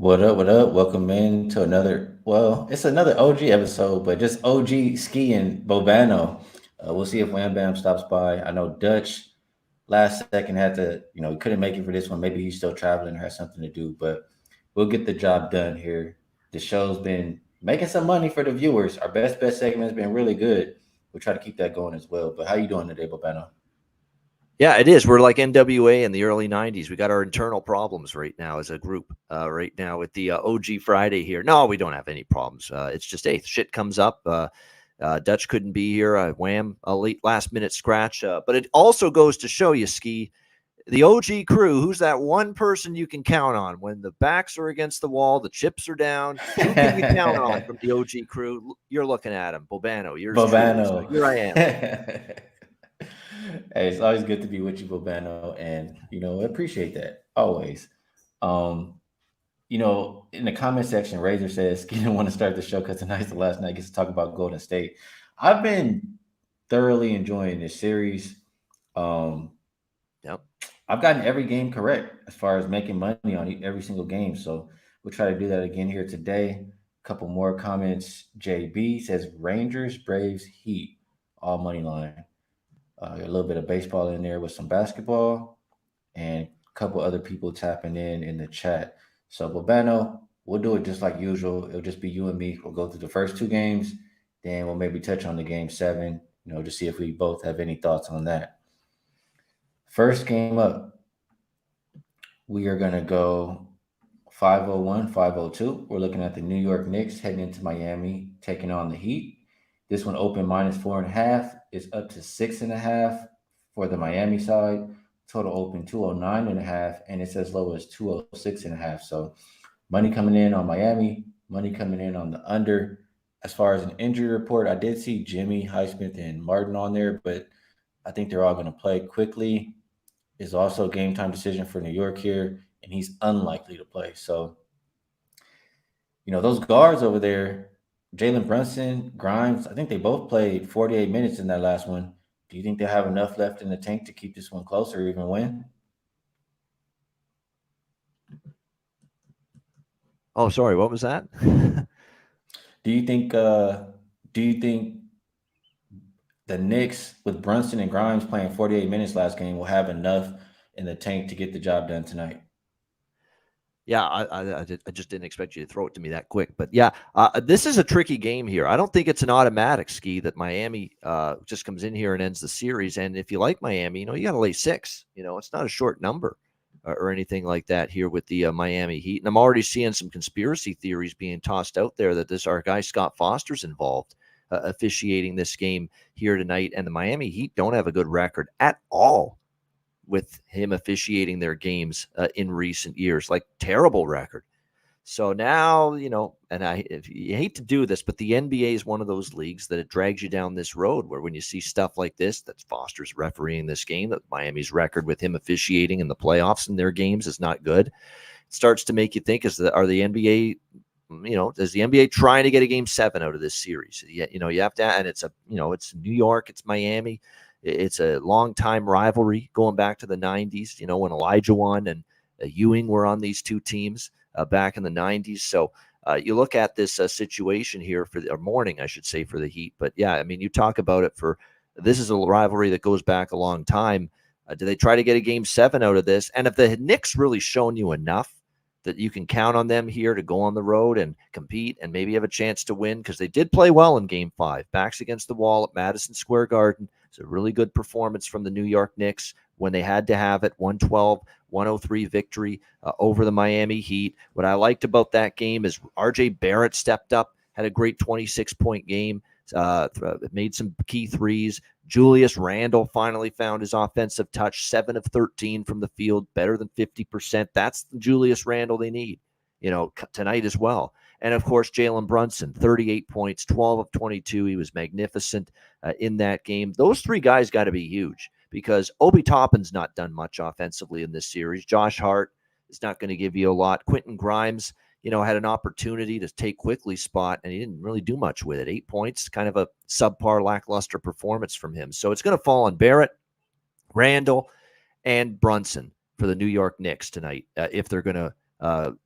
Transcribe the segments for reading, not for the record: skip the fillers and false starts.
What up? What up? Welcome in to it's another OG episode, but just OG Ski and Bobano. We'll see if Wham Bam stops by. I know Dutch last second had to, he couldn't make it for this one. Maybe he's still traveling or has something to do, but we'll get the job done here. The show's been making some money for the viewers. Our best bet segment has been really good. We'll try to keep that going as well. But how you doing today, Bobano? Yeah, it is. We're like NWA in the early 90s. We got our internal problems right now as a group, right now with the OG Friday here. No, we don't have any problems. It's just, hey, shit comes up. Dutch couldn't be here. Wham, a late last minute scratch. But it also goes to show you, Ski, the OG crew, who's that one person you can count on when the backs are against the wall, the chips are down? Who can you count on from the OG crew? You're looking at him, Bobano, yours truly. So Bobano. here I am. Hey, it's always good to be with you, Bobano, and I appreciate that always. Um, in the comment section, Razor says he didn't want to start the show because tonight's the last night. Gets to talk about Golden State. I've been thoroughly enjoying this series. Um, Yep. I've gotten every game correct as far as making money on every single game. So we'll try to do that again here today. A couple more comments. JB says Rangers, Braves, Heat, all money line. A little bit of baseball in there with some basketball, and a couple other people tapping in the chat. So, Bobano, we'll do it just like usual. It'll just be you and me. We'll go through the first two games, then we'll maybe touch on the game seven, to see if we both have any thoughts on that. First game up, we are going to go 501, 502. We're looking at the New York Knicks heading into Miami, taking on the Heat. This one open -4.5. It's up to 6.5 for the Miami side. Total open 209.5, and it's as low as 206.5. So money coming in on Miami, money coming in on the under. As far as an injury report, I did see Jimmy, Highsmith, and Martin on there, but I think they're all going to play quickly. Is also a game time decision for New York here, and he's unlikely to play. So, those guards over there, Jalen Brunson, Grimes, I think they both played 48 minutes in that last one. Do you think they have enough left in the tank to keep this one close or even win? Oh, sorry. What was that? Do you think the Knicks with Brunson and Grimes playing 48 minutes last game will have enough in the tank to get the job done tonight? Yeah, I just didn't expect you to throw it to me that quick. But yeah, this is a tricky game here. I don't think it's an automatic, Ski, that Miami just comes in here and ends the series. And if you like Miami, you got to lay 6. It's not a short number or anything like that here with the Miami Heat. And I'm already seeing some conspiracy theories being tossed out there that our guy Scott Foster's involved officiating this game here tonight. And the Miami Heat don't have a good record at all with him officiating their games in recent years, like terrible record. So now, and you hate to do this, but the NBA is one of those leagues that it drags you down this road where when you see stuff like this, that Foster's refereeing this game, that Miami's record with him officiating in the playoffs in their games is not good. It starts to make you think, are the NBA, is the NBA trying to get a game 7 out of this series? You have to, and it's it's New York, it's Miami. It's a long-time rivalry going back to the 90s, when Elijah Wan and Ewing were on these two teams back in the 90s. So you look at this situation here or morning, I should say, for the Heat. But yeah, I mean, you talk about it this is a rivalry that goes back a long time. Do they try to get a game 7 out of this? And if the Knicks really shown you enough that you can count on them here to go on the road and compete and maybe have a chance to win, because they did play well in game 5, backs against the wall at Madison Square Garden. It's a really good performance from the New York Knicks when they had to have it. 112-103 victory over the Miami Heat. What I liked about that game is R.J. Barrett stepped up, had a great 26-point game, made some key threes. Julius Randle finally found his offensive touch, 7 of 13 from the field, better than 50%. That's the Julius Randle they need, tonight as well. And of course, Jalen Brunson, 38 points, 12 of 22. He was magnificent in that game. Those 3 guys got to be huge because Obi Toppin's not done much offensively in this series. Josh Hart is not going to give you a lot. Quentin Grimes, had an opportunity to take Quickly's spot, and he didn't really do much with it. 8 points, kind of a subpar, lackluster performance from him. So it's going to fall on Barrett, Randall, and Brunson for the New York Knicks tonight if they're going to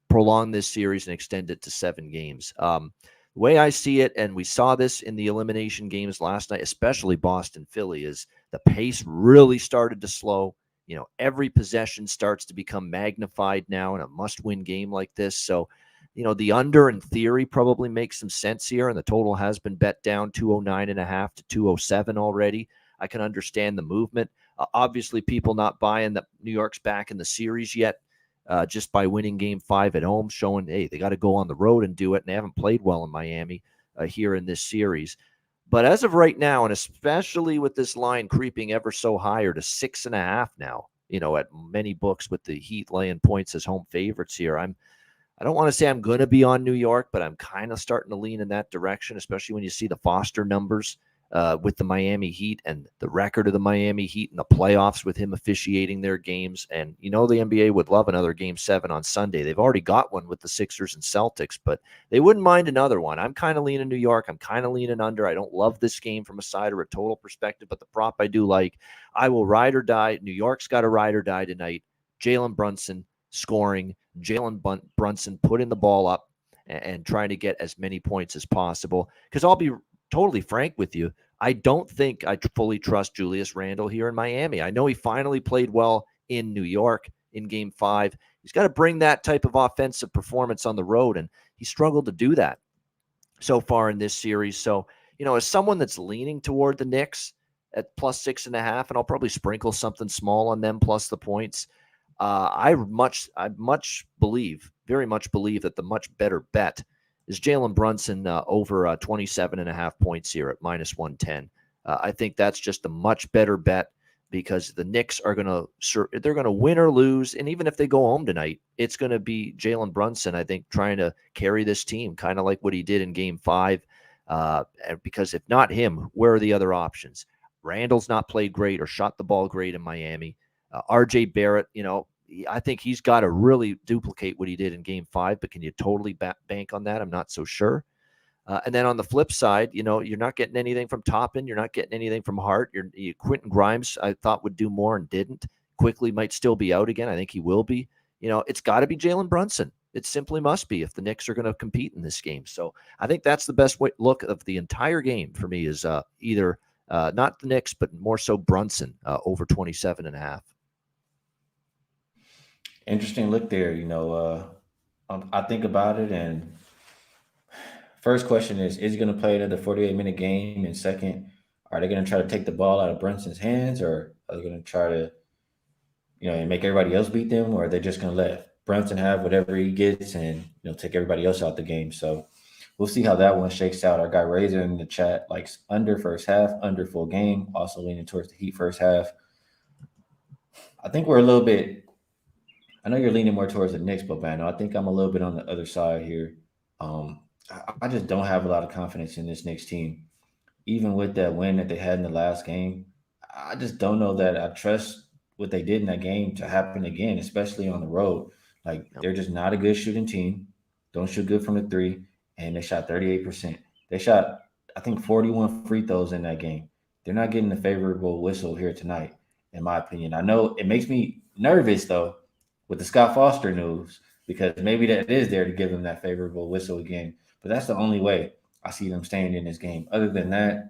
prolong this series and extend it to 7 games. The way I see it, and we saw this in the elimination games last night, especially Boston Philly, is the pace really started to slow. Every possession starts to become magnified now in a must-win game like this. So, the under in theory probably makes some sense here, and the total has been bet down 209.5 to 207 already. I can understand the movement. Obviously, people not buying that New York's back in the series yet, just by winning Game 5 at home, showing, hey, they got to go on the road and do it, and they haven't played well in Miami here in this series. But as of right now, and especially with this line creeping ever so higher to 6.5 now, at many books with the Heat laying points as home favorites here, I don't want to say I'm going to be on New York, but I'm kind of starting to lean in that direction, especially when you see the Foster numbers with the Miami Heat and the record of the Miami Heat in the playoffs with him officiating their games. And the NBA would love another Game 7 on Sunday. They've already got one with the Sixers and Celtics, but they wouldn't mind another one. I'm kind of leaning New York. I'm kind of leaning under. I don't love this game from a side or a total perspective, but the prop I do like. I will ride or die. New York's got to ride or die tonight. Jalen Brunson scoring, Jalen Brunson putting the ball up and trying to get as many points as possible. Because I'll be totally frank with you, I don't think I fully trust Julius Randle here in Miami. I know he finally played well in New York in Game 5. He's got to bring that type of offensive performance on the road, and he struggled to do that so far in this series. So, as someone that's leaning toward the Knicks at plus 6.5, and I'll probably sprinkle something small on them plus the points, I very much believe that the much better bet is Jalen Brunson over 27.5 points here at minus 110. I think that's just a much better bet because the Knicks are they're going to win or lose, and even if they go home tonight, it's going to be Jalen Brunson, I think, trying to carry this team, kind of like what he did in Game 5. Because if not him, where are the other options? Randall's not played great or shot the ball great in Miami. RJ Barrett, I think he's got to really duplicate what he did in Game 5, but can you totally bank on that? I'm not so sure. And then on the flip side, you're not getting anything from Toppin. You're not getting anything from Hart. Quentin Grimes, I thought, would do more and didn't. Quickly might still be out again. I think he will be. It's got to be Jalen Brunson. It simply must be if the Knicks are going to compete in this game. So I think that's the best look of the entire game for me is either not the Knicks, but more so Brunson over 27.5. Interesting look there. I think about it, and first question is he going to play another 48-minute game? And second, are they going to try to take the ball out of Brunson's hands, or are they going to try to, and make everybody else beat them, or are they just going to let Brunson have whatever he gets and take everybody else out the game? So we'll see how that one shakes out. Our guy Razor in the chat likes under first half, under full game, also leaning towards the Heat first half. I think we're a little bit. I know you're leaning more towards the Knicks, but man, I think I'm a little bit on the other side here. I just don't have a lot of confidence in this Knicks team. Even with that win that they had in the last game, I just don't know that I trust what they did in that game to happen again, especially on the road. Like Yep. they're just not a good shooting team. Don't shoot good from the three, and they shot 38%. They shot, I think, 41 free throws in that game. They're not getting a favorable whistle here tonight, in my opinion. I know it makes me nervous though with the Scott Foster news because maybe that is there to give them that favorable whistle again. But that's the only way I see them staying in this game. Other than that,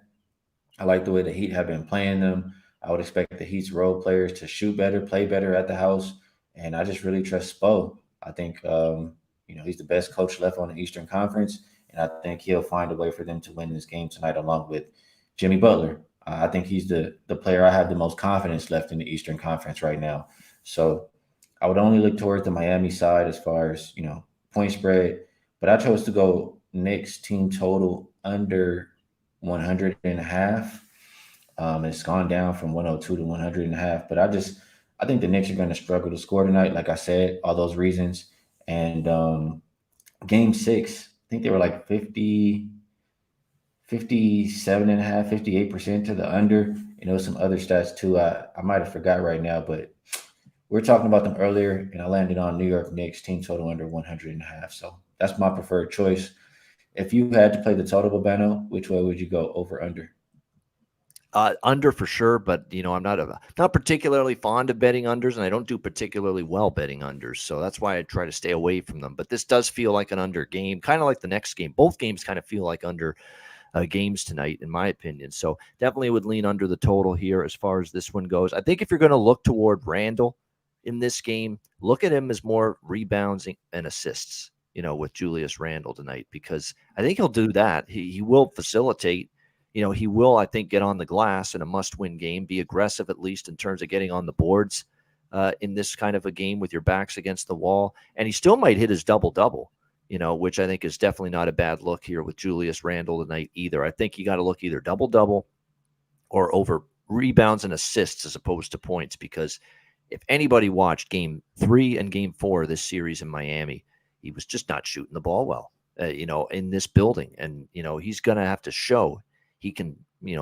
I like the way the Heat have been playing them. I would expect the Heat's role players to shoot better, play better at the house, and I just really trust Spo. I think he's the best coach left on the Eastern Conference, and I think he'll find a way for them to win this game tonight, along with Jimmy Butler. I think he's the player I have the most confidence left in the Eastern Conference right now. So I would only look towards the Miami side as far as point spread, but I chose to go Knicks team total under 100 and a half. It's gone down from 102 to 100 and a half, but I think the Knicks are going to struggle to score tonight. Like I said, all those reasons. And game 6, I think they were like 57 and a half, 58% to the under. Some other stats too. I might have forgot right now, but we were talking about them earlier, and I landed on New York Knicks team total under 100 and a half. So that's my preferred choice. If you had to play the total, Babano, which way would you go, over under? Under for sure, but I'm not particularly fond of betting unders, and I don't do particularly well betting unders, so that's why I try to stay away from them. But this does feel like an under game, kind of like the next game. Both games kind of feel like under games tonight, in my opinion. So definitely would lean under the total here as far as this one goes. I think if you're going to look toward Randall in this game, look at him as more rebounds and assists, with Julius Randle tonight, because I think he'll do that. He will facilitate. He will, I think, get on the glass in a must-win game, be aggressive at least in terms of getting on the boards in this kind of a game with your backs against the wall. And he still might hit his double-double, which I think is definitely not a bad look here with Julius Randle tonight either. I think you got to look either double-double or over rebounds and assists as opposed to points, because if anybody watched game 3 and game 4 of this series in Miami, he was just not shooting the ball well, in this building. And, he's going to have to show he can,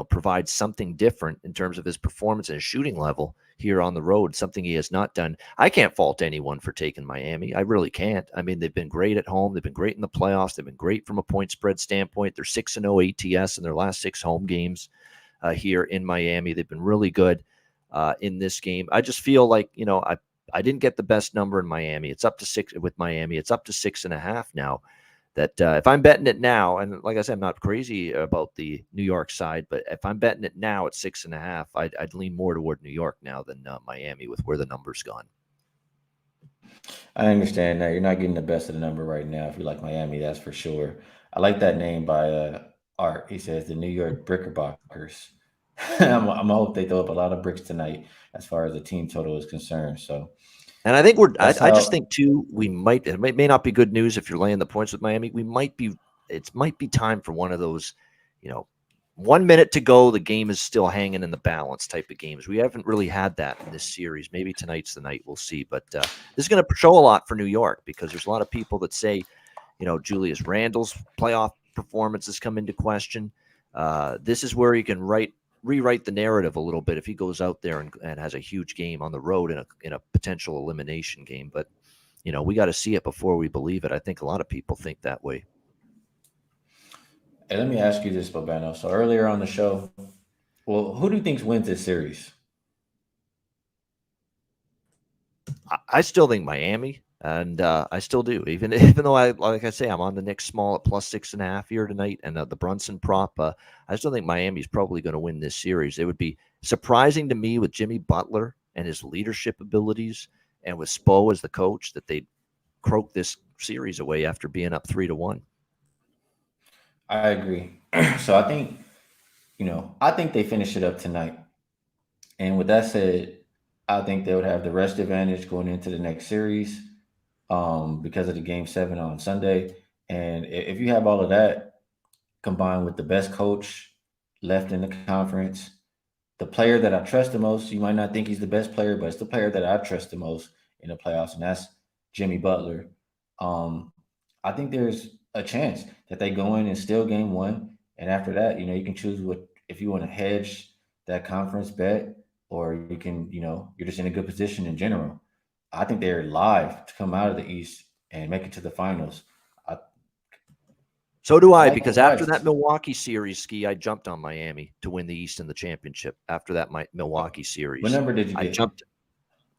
provide something different in terms of his performance and his shooting level here on the road, something he has not done. I can't fault anyone for taking Miami. I really can't. I mean, they've been great at home. They've been great in the playoffs. They've been great from a point spread standpoint. They're 6-0 ATS in their last 6 home games here in Miami. They've been really good in this game. I just feel like, I didn't get the best number in Miami. It's up to 6 with Miami. It's up to 6.5 now. That if I'm betting it now, and like I said, I'm not crazy about the New York side, but if I'm betting it now at 6.5, I'd lean more toward New York now than Miami with where the number's gone. I understand that you're not getting the best of the number right now. If you like Miami, that's for sure. I like that name by Art. He says the New York Brickerbockers. I'm hope they throw up a lot of bricks tonight as far as the team total is concerned. So And I think that's I just how. think too, it may not be good news if you're laying the points with Miami. It might be time for one of those, you know, 1 minute to go, the game is still hanging in the balance type of games. We haven't really had that in this series. Maybe tonight's the night, we'll see. But this is going to show a lot for New York, because there's a lot of people that say, Julius Randle's playoff performance has come into question. This is where you can rewrite the narrative a little bit if he goes out there and has a huge game on the road in a potential elimination game. But we got to see it before we believe it. I think a lot of people think that way. Hey, let me ask you this, Bobano. So earlier on the show, well, who do you think wins this series? I still think Miami, and I still do, even though like I say, I'm on the Knicks small at +6.5 here tonight, and the Brunson prop. I still think Miami's probably going to win this series. It would be surprising to me with Jimmy Butler and his leadership abilities, and with Spo as the coach, that they'd croak this series away after being up 3-1. I agree. So I think they finish it up tonight. And with that said, I think they would have the rest advantage going into the next series, because of the game 7 on Sunday. And if you have all of that combined with the best coach left in the conference, the player that I trust the most, you might not think he's the best player, but it's the player that I trust the most in the playoffs, and that's Jimmy Butler. Um, I think there's a chance that they go in and steal game 1, and after that, you can choose what if you want to hedge that conference bet, or you can, you're just in a good position in general. I think they're live to come out of the East and make it to the finals. I, So do I I, like both because after sides. that Milwaukee series, Ski, I jumped on Miami to win the East and the championship. After that, my Milwaukee What series, number did you I get? jumped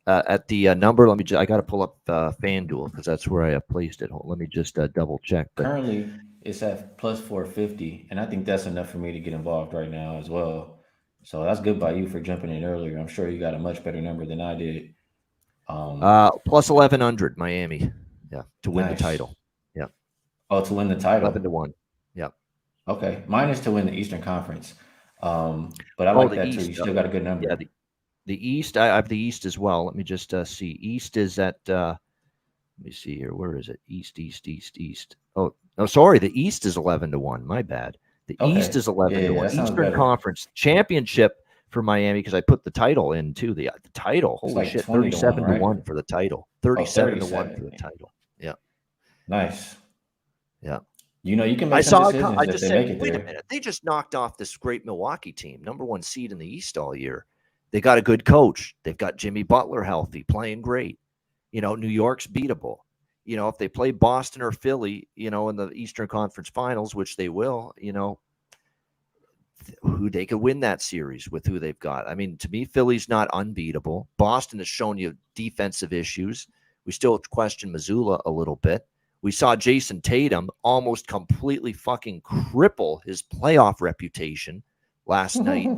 at the number. I got to pull up FanDuel, because that's where I placed it. Let me just double check. But Currently, it's at +450, and I think that's enough for me to get involved right now as well. So that's good by you for jumping in earlier. I'm sure you got a much better number than I did. Um, plus 1100 Miami, yeah, to win the nice. title. Yeah, Oh, to win the title. 11-1. Yeah. Okay, mine is to win the Eastern Conference. But I Oh, like the that too. You East. still got a good Yeah, number. the East. I have the East as well. Let me just see. East is at. Let me see here. Where is it? East, East, East, East. Oh, no, sorry. The East is 11-1. My bad. The East Okay, is yeah, 11 to yeah, one. that sounds Eastern better. Conference championship for Miami, because I put the title in too. The title. It's Holy like shit! 20 to 1, right? 37-1 for the title. Oh, 37-1 for 37. the title. Yeah, Nice. yeah. You can make I some saw. decisions I if just they said, make it wait a there. minute. They just knocked off this great Milwaukee team, #1 seed in the East all year. They got a good coach. They've got Jimmy Butler healthy, playing great. New York's beatable. If they play Boston or Philly, in the Eastern Conference Finals, which they will, who they could win that series with who they've got. I mean, to me, Philly's not unbeatable. Boston has shown you defensive issues. We still question Missoula a little bit. We saw Jason Tatum almost completely fucking cripple his playoff reputation last night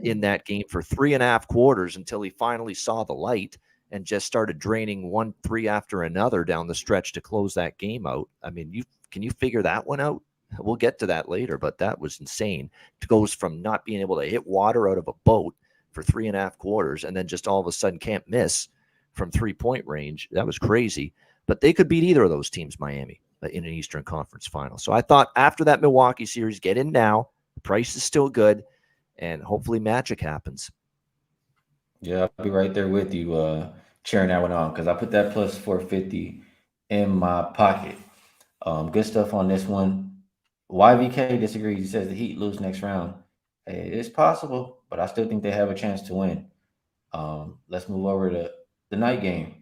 in that game for 3.5 quarters until he finally saw the light and just started draining 1-3 after another down the stretch to close that game out. I mean, can you figure that one out? We'll get to that later, but that was insane. It goes from not being able to hit water out of a boat for 3.5 quarters and then just all of a sudden can't miss from 3-point range. That was crazy. But they could beat either of those teams, Miami, in an Eastern Conference final. So I thought after that Milwaukee series, get in now. The price is still good, and hopefully magic happens. Yeah, I'll be right there with you, cheering that one on because I put that plus 450 in my pocket. Good stuff on this one. YVK disagrees. He says the Heat lose next round. Hey, it's possible, but I still think they have a chance to win. Let's move over to the night game.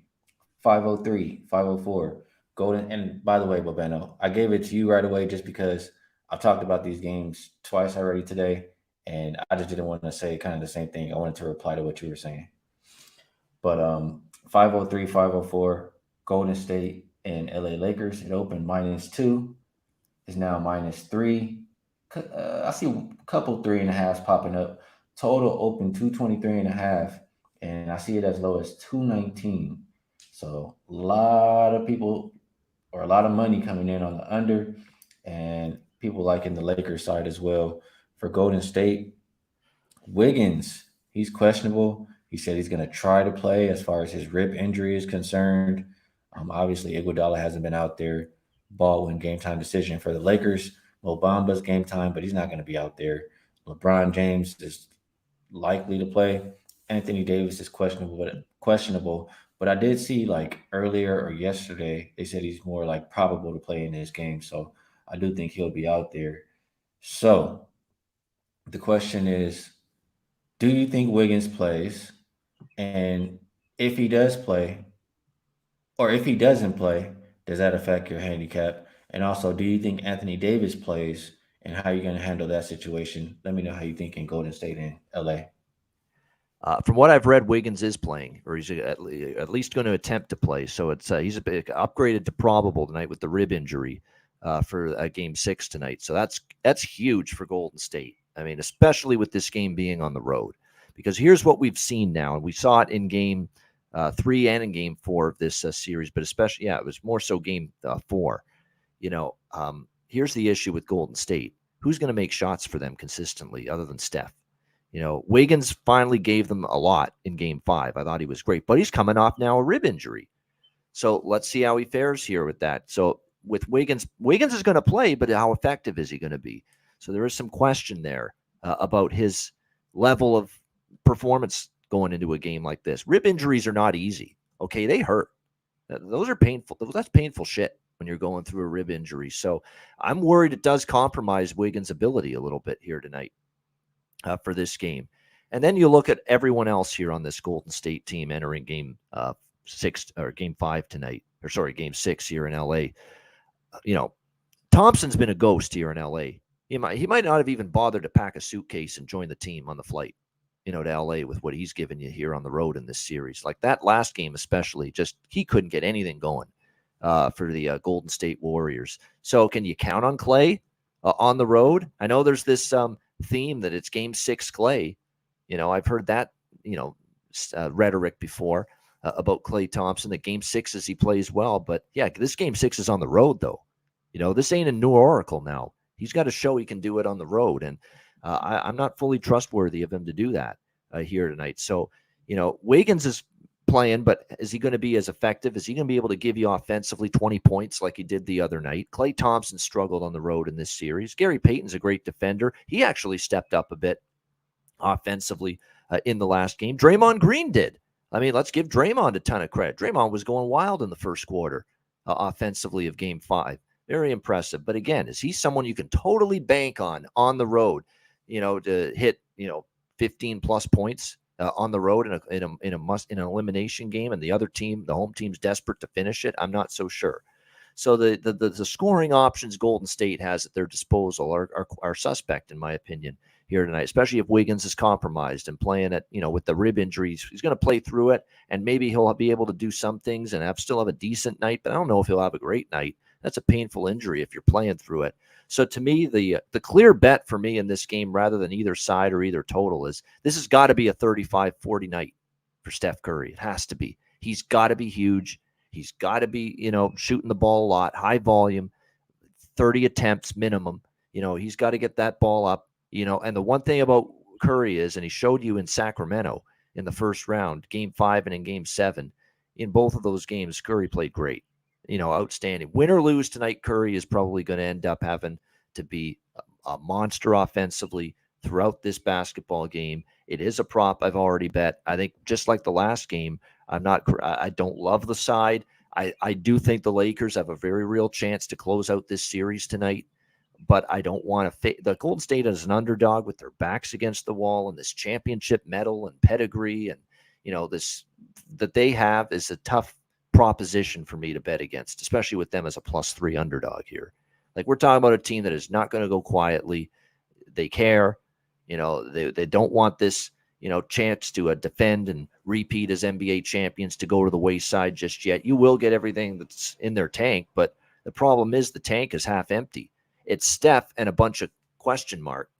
503, 504. Golden. And by the way, Bobeno, I gave it to you right away just because I've talked about these games twice already today, and I just didn't want to say kind of the same thing. I wanted to reply to what you were saying. But 503, 504, Golden State and LA Lakers. It opened -2. Is now -3. I see a couple 3.5s popping up. Total open 223.5, and I see it as low as 219. So a lot of people or a lot of money coming in on the under, and people liking the Lakers side as well. For Golden State, Wiggins, he's questionable. He said he's going to try to play as far as his rib injury is concerned. Obviously, Iguodala hasn't been out there. Baldwin game time decision for the Lakers. Mo Bamba's game time, but he's not going to be out there. LeBron James is likely to play. Anthony Davis is questionable. But I did see like earlier or yesterday they said he's more like probable to play in this game. So I do think he'll be out there. So the question is, do you think Wiggins plays? And if he does play, or if he doesn't play, does that affect your handicap? And also, do you think Anthony Davis plays and how you're going to handle that situation? Let me know how you think in Golden State and LA. From what I've read, Wiggins is playing, or he's at least going to attempt to play. So he's a bit upgraded to probable tonight with the rib injury for Game 6 tonight. So that's huge for Golden State. I mean, especially with this game being on the road, because here's what we've seen now, and we saw it in Game 3 and in Game 4 of this series, but especially, it was more so Game 4. Here's the issue with Golden State: who's going to make shots for them consistently, other than Steph? Wiggins finally gave them a lot in Game 5. I thought he was great, but he's coming off now a rib injury. So let's see how he fares here with that. So with Wiggins is going to play, but how effective is he going to be? So there is some question there about his level of performance going into a game like this. Rib injuries are not easy. Okay, they hurt. Those are painful. That's painful shit when you're going through a rib injury. So I'm worried it does compromise Wiggins' ability a little bit here tonight. For this game. And then you look at everyone else here on this Golden State team entering Game 6 or Game 5 tonight, or sorry, Game 6 here in LA. Thompson's been a ghost here in LA. He might not have even bothered to pack a suitcase and join the team on the flight, to LA with what he's given you here on the road in this series. Like that last game, especially, just he couldn't get anything going for the Golden State Warriors. So can you count on Clay on the road? I know there's this theme that it's Game 6 Clay. I've heard that rhetoric before about Klay Thompson, that Game 6 he plays well, but yeah, this Game 6 is on the road though. This ain't a New Oracle now. He's got to show he can do it on the road, and I'm not fully trustworthy of him to do that here tonight. So Wiggins is playing, but is he going to be as effective? Is he going to be able to give you offensively 20 points like he did the other night? Klay Thompson struggled on the road in this series. Gary Payton's a great defender. He actually stepped up a bit offensively in the last game. Draymond Green did. I mean, let's give Draymond a ton of credit. Draymond was going wild in the first quarter offensively of Game 5. Very impressive. But again, is he someone you can totally bank on the road, to hit, 15 plus points on the road in an elimination game, and the other team, the home team's desperate to finish it? I'm not so sure. So the scoring options Golden State has at their disposal are suspect, in my opinion, here tonight, especially if Wiggins is compromised and playing at, with the rib injuries. He's going to play through it, and maybe he'll be able to do some things and still have a decent night, but I don't know if he'll have a great night. That's a painful injury if you're playing through it. So to me, the clear bet for me in this game, rather than either side or either total, is this has got to be a 35-40 night for Steph Curry. It has to be. He's got to be huge. He's got to be, shooting the ball a lot, high volume, 30 attempts minimum. He's got to get that ball up, and the one thing about Curry is, and he showed you in Sacramento in the first round, game 5 and in game 7, in both of those games, Curry played great, outstanding. Win or lose tonight, Curry is probably going to end up having to be a monster offensively throughout this basketball game. It is a prop I've already bet. I think just like the last game, I don't love the side. I do think the Lakers have a very real chance to close out this series tonight, but I don't want to the Golden State as an underdog with their backs against the wall and this championship medal and pedigree and, this that they have is a tough proposition for me to bet against, especially with them as a +3 underdog here. Like, we're talking about a team that is not going to go quietly. They care. They don't want this, chance to defend and repeat as NBA champions to go to the wayside just yet. You will get everything that's in their tank, but the problem is the tank is half empty. It's Steph and a bunch of question mark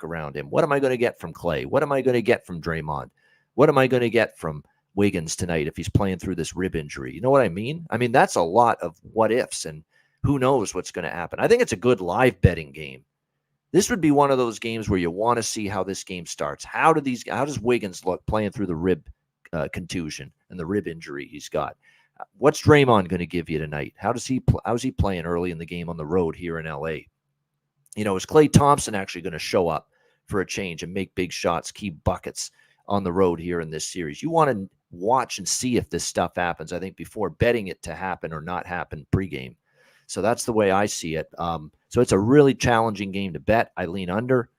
around him. What am I going to get from Clay? What am I going to get from Draymond? What am I going to get from Wiggins tonight if he's playing through this rib injury? You know what I mean? I mean, that's a lot of what ifs, and who knows what's going to happen. I think it's a good live betting game. This would be one of those games where you want to see how this game starts. How does Wiggins look playing through the rib contusion and the rib injury he's got? What's Draymond going to give you tonight? How's he playing early in the game on the road here in LA? Is Klay Thompson actually going to show up for a change and make big shots, key buckets on the road here in this series? You want to watch and see if this stuff happens, I think, before betting it to happen or not happen pregame. So that's the way I see it. So it's a really challenging game to bet. I lean under.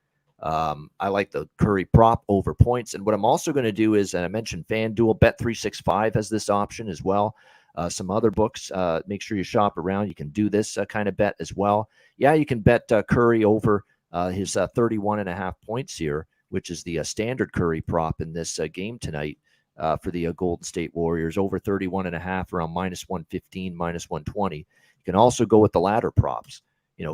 I like the Curry prop over points. And what I'm also going to do is, and I mentioned FanDuel, Bet365 has this option as well. Some other books, make sure you shop around. You can do this kind of bet as well. Yeah, you can bet Curry over his 31.5 points here, which is the standard Curry prop in this game tonight for the Golden State Warriors, over 31.5, around -115, -120. You can also go with the ladder props.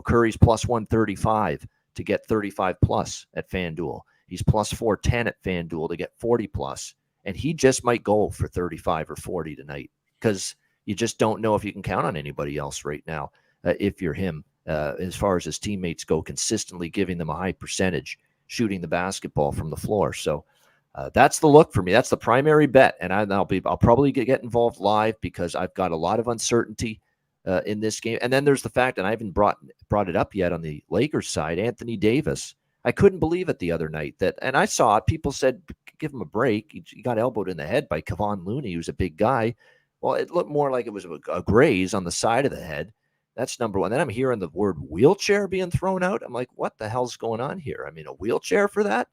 Curry's +135 to get 35 plus at FanDuel. He's +410 at FanDuel to get 40 plus. And he just might go for 35 or 40 tonight because you just don't know if you can count on anybody else right now if you're him, as far as his teammates go, consistently giving them a high percentage shooting the basketball from the floor. So that's the look for me. That's the primary bet. And I'll probably get involved live because I've got a lot of uncertainty in this game. And then there's the fact, and I haven't brought it up yet on the Lakers side, Anthony Davis. I couldn't believe it the other night and I saw it. People said, give him a break. He got elbowed in the head by Kevon Looney, who's a big guy. Well, it looked more like it was a graze on the side of the head. That's number one. Then I'm hearing the word wheelchair being thrown out. I'm like, what the hell's going on here? I mean, a wheelchair for that?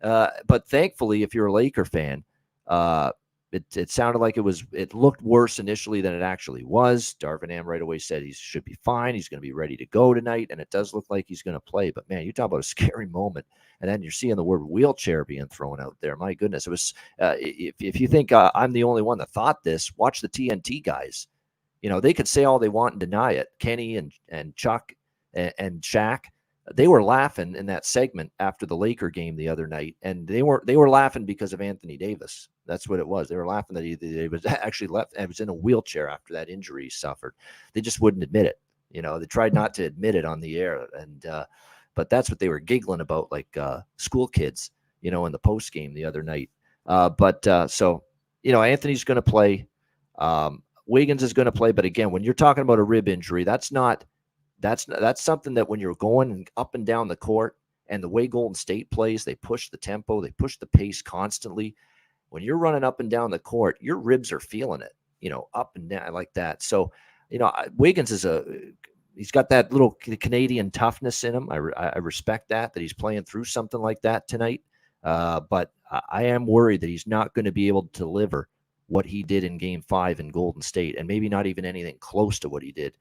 But thankfully, if you're a Laker fan, it sounded like it looked worse initially than it actually was. Darvin Ham right away said he should be fine. He's going to be ready to go tonight, and it does look like he's going to play. But, man, you talk about a scary moment. And then you're seeing the word wheelchair being thrown out there. My goodness. It was if you think I'm the only one that thought this, watch the TNT guys. They could say all they want and deny it. Kenny and Chuck and Shaq, they were laughing in that segment after the Laker game the other night, and they were laughing because of Anthony Davis. That's what it was. They were laughing that he was actually left and was in a wheelchair after that injury he suffered. They just wouldn't admit it. They tried not to admit it on the air, and but that's what they were giggling about, like school kids, in the post game the other night. So Anthony's going to play. Wiggins is going to play, but again, when you're talking about a rib injury, that's something that when you're going up and down the court, and the way Golden State plays, they push the tempo, they push the pace constantly. When you're running up and down the court, your ribs are feeling it, up and down like that. So, Wiggins he's got that little Canadian toughness in him. I respect that he's playing through something like that tonight. But I am worried that he's not going to be able to deliver what he did in Game 5 in Golden State, and maybe not even anything close to what he did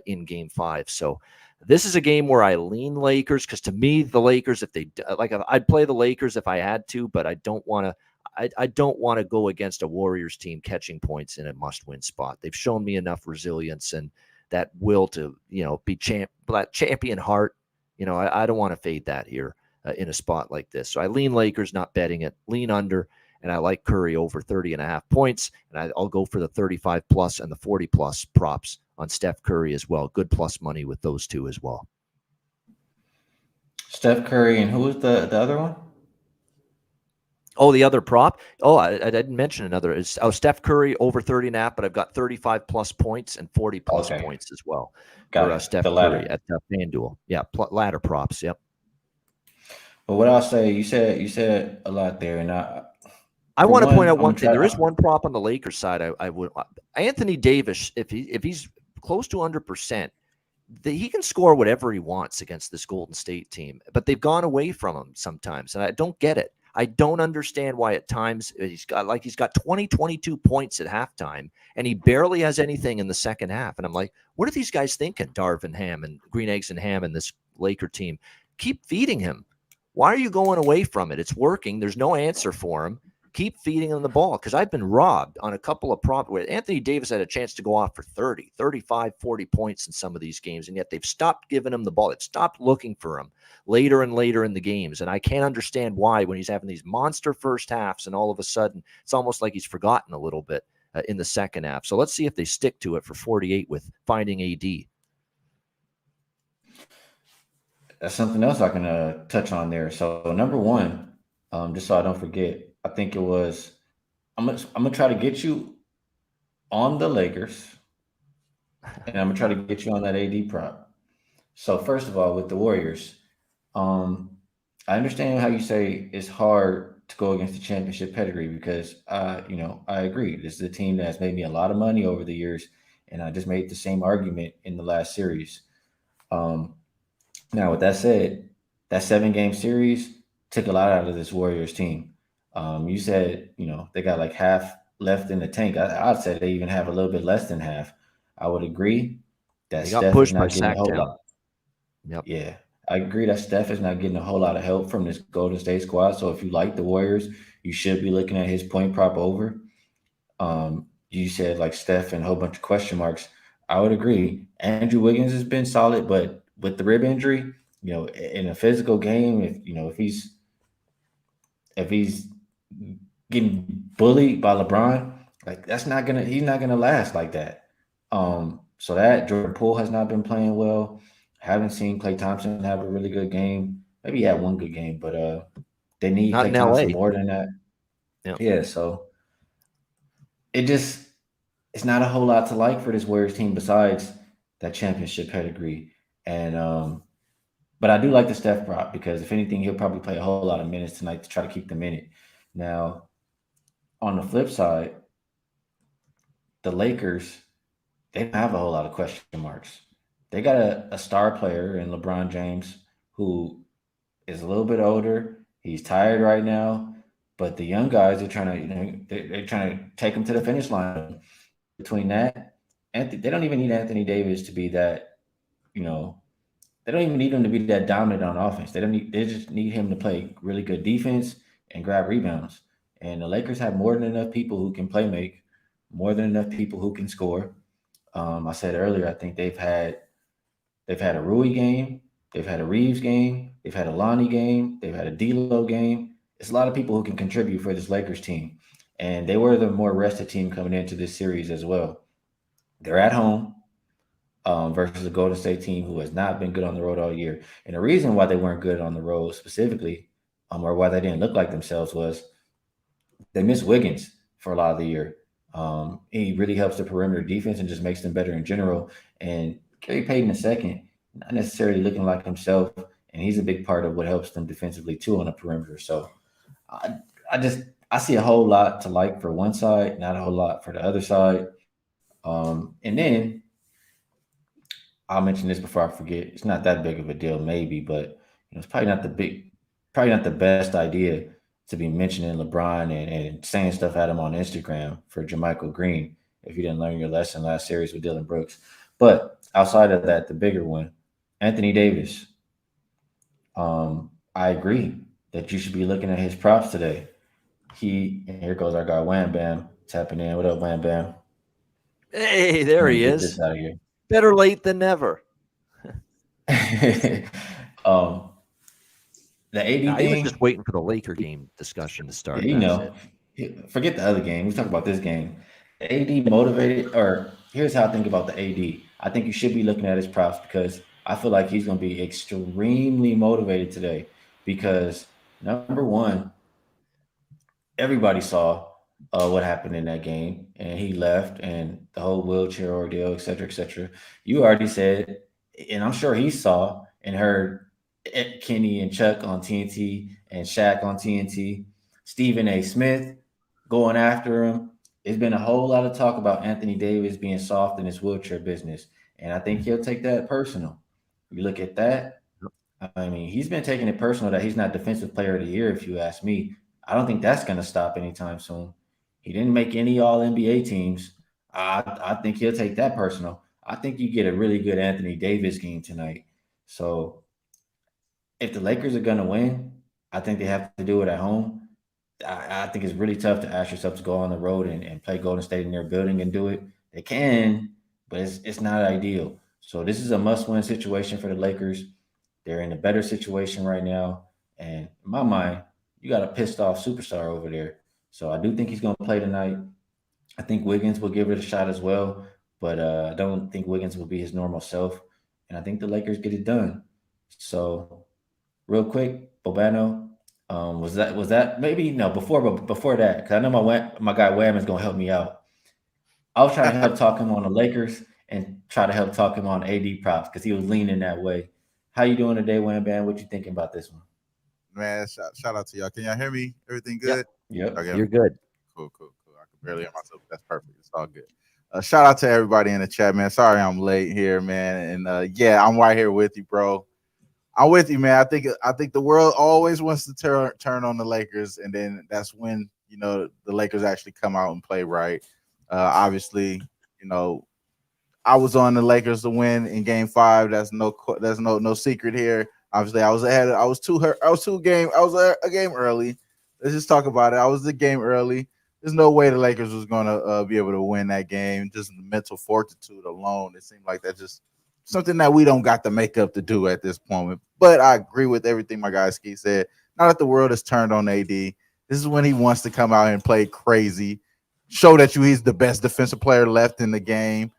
in Game 5. So this is a game where I lean Lakers because to me, the Lakers, if they like, I'd play the Lakers if I had to, but I don't want to. I don't want to go against a Warriors team catching points in a must-win spot. They've shown me enough resilience and that will to be that champion heart. I don't want to fade that here in a spot like this. So I lean Lakers, not betting it. Lean under, and I like Curry over 30.5 points, and I'll go for the 35 plus and the 40 plus props on Steph Curry as well. Good plus money with those two as well. Steph Curry, and who was the other one? Oh, the other prop. Oh, I didn't mention another. Is Steph Curry over 30.5, but I've got 35 plus points and 40 plus points as well for Steph Curry at FanDuel. Yeah, ladder props. Yep. But what I'll say, you said a lot there, and I want to point out one thing. There is one prop on the Lakers side. I would Anthony Davis, if he's close to 100%, he can score whatever he wants against this Golden State team. But they've gone away from him sometimes, and I don't get it. I don't understand why at times he's got 20, 22 points at halftime, and he barely has anything in the second half. And I'm like, what are these guys thinking? Darvin Ham and Green Eggs and Ham and this Laker team. Keep feeding him. Why are you going away from it? It's working. There's no answer for him. Keep feeding him the ball because I've been robbed on a couple of props where Anthony Davis had a chance to go off for 30, 35, 40 points in some of these games, and yet they've stopped giving him the ball. They've stopped looking for him later and later in the games, and I can't understand why when he's having these monster first halves and all of a sudden it's almost like he's forgotten a little bit in the second half. So let's see if they stick to it for 48 with finding AD. That's something else I can touch on there. So number one, just so I don't forget, I think it was I'm gonna try to get you on the Lakers, and I'm gonna try to get you on that AD prop. So first of all, with the Warriors, um, I understand how you say it's hard to go against the championship pedigree because I agree. This is a team that's made me a lot of money over the years, and I just made the same argument in the last series. Um, Now, with that said, that 7 game series took a lot out of this Warriors team. You said, they got like half left in the tank. I'd say they even have a little bit less than half. I would agree that They got Steph is pushed by not getting a whole Sacktown. lot. Yep. Yeah, I agree that Steph is not getting a whole lot of help from this Golden State squad. So if you like the Warriors, you should be looking at his point prop over. You said like Steph and a whole bunch of question marks. I would agree. Andrew Wiggins has been solid, but with the rib injury, in a physical game, if he's getting bullied by LeBron, like he's not gonna last like that. So that Jordan Poole has not been playing well. Haven't seen Klay Thompson have a really good game. Maybe he had one good game, but they need Not Klay in Thompson LA. more than that. Yep. Yeah, so it's not a whole lot to like for this Warriors team besides that championship pedigree. And but I do like the Steph prop because if anything, he'll probably play a whole lot of minutes tonight to try to keep them in it. Now, on the flip side, the Lakers, they don't have a whole lot of question marks. They got a star player in LeBron James who is a little bit older. He's tired right now, but the young guys are trying to, they're trying to take him to the finish line. Between that, they don't even need Anthony Davis to be that, you know, they don't even need him to be that dominant on offense. They just need him to play really good defense and grab rebounds. And the Lakers have more than enough people who can play make, more than enough people who can score. I said earlier, I think they've had a Rui game, they've had a Reeves game, they've had a Lonnie game, they've had a D'Lo game. It's a lot of people who can contribute for this Lakers team, and they were the more rested team coming into this series as well. They're at home versus the Golden State team who has not been good on the road all year. And the reason why they weren't good on the road specifically, or why they didn't look like themselves, was they missed Wiggins for a lot of the year. He really helps the perimeter defense and just makes them better in general. And Gary Payton II, not necessarily looking like himself, and he's a big part of what helps them defensively too on the perimeter. So I, I see a whole lot to like for one side, not a whole lot for the other side. And then I'll mention this before I forget. It's not that big of a deal, maybe, but it's probably not the best idea. to be mentioning LeBron and saying stuff at him on Instagram for Jermichael Green if you didn't learn your lesson last series with Dylan Brooks. But outside of that, the bigger one, Anthony Davis. I agree that you should be looking at his props today. And here goes our guy Wham Bam tapping in. What up, Wham Bam? Hey, there Let me he get is. this out of here. Better late than never. um, the AD He was just thing, waiting for the Laker game discussion to yeah, start. you That's know, it. forget the other game. We talk about this game. The AD motivated, or here's how I think about the AD. I think you should be looking at his props because I feel like he's going to be extremely motivated today because number one, everybody saw what happened in that game, and he left, and the whole wheelchair ordeal, et cetera, et cetera. You already said, and I'm sure he saw and heard Kenny and Chuck on TNT and Shaq on TNT, Stephen A. Smith going after him. There's been a whole lot of talk about Anthony Davis being soft in his wheelchair business, and I think he'll take that personal. You look at that, I mean, he's been taking it personal that he's not Defensive Player of the Year, if you ask me. I don't think that's going to stop anytime soon. He didn't make any All NBA teams. I think he'll take that personal. I think you get a really good Anthony Davis game tonight. So if the Lakers are going to win, I think they have to do it at home. I think it's really tough to ask yourself to go on the road and play Golden State in their building and do it. They can, but it's not ideal. So this is a must-win situation for the Lakers. They're in a better situation right now, and in my mind, you got a pissed off superstar over there. So I do think he's going to play tonight. I think Wiggins will give it a shot as well, but I don't think Wiggins will be his normal self. And I think the Lakers get it done. So real quick, Bobano, was that maybe no before, but before that, because I know my guy Wham is gonna help me out. I was trying to help talk him on the Lakers and try to help talk him on AD props because he was leaning that way. How you doing today, Wham Bam? What you thinking about this one? Man, shout out to y'all. Can y'all hear me? Everything Yep, good? Yep. Okay, you're good. cool. I can barely hear myself. That's perfect. It's all good. Shout out to everybody in the chat, man. Sorry I'm late here, man. And yeah, I'm right here with you, bro. I'm with you, man. I think the world always wants to turn on the Lakers, and then that's when the Lakers actually come out and play right. Obviously, you know I was on the Lakers to win in Game 5. That's no secret here. Obviously, I was ahead. I was two. I was two game. I was a game early. Let's just talk about it. I was the game early. There's no way the Lakers was gonna be able to win that game. Just the mental fortitude alone. It seemed like that's just something that we don't got the makeup to do at this point. But I agree with everything my guy Skee said. Now that the world has turned on AD, this is when he wants to come out and play crazy, show that he's the best defensive player left in the game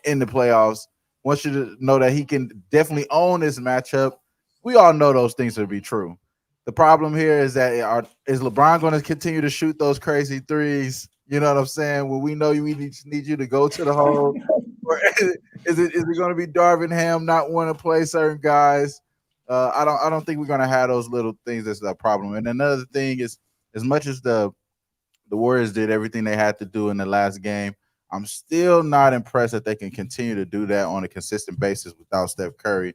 in the playoffs. Want you to know that he can definitely own this matchup. We all know those things to be true. The problem here is that is LeBron going to continue to shoot those crazy threes? You know what I'm saying? When we know we need you to go to the hole, or is it going to be Darvin Ham not want to play certain guys? I don't think we're going to have those little things that's a problem. And another thing is, as much as the Warriors did everything they had to do in the last game, I'm still not impressed that they can continue to do that on a consistent basis without Steph Curry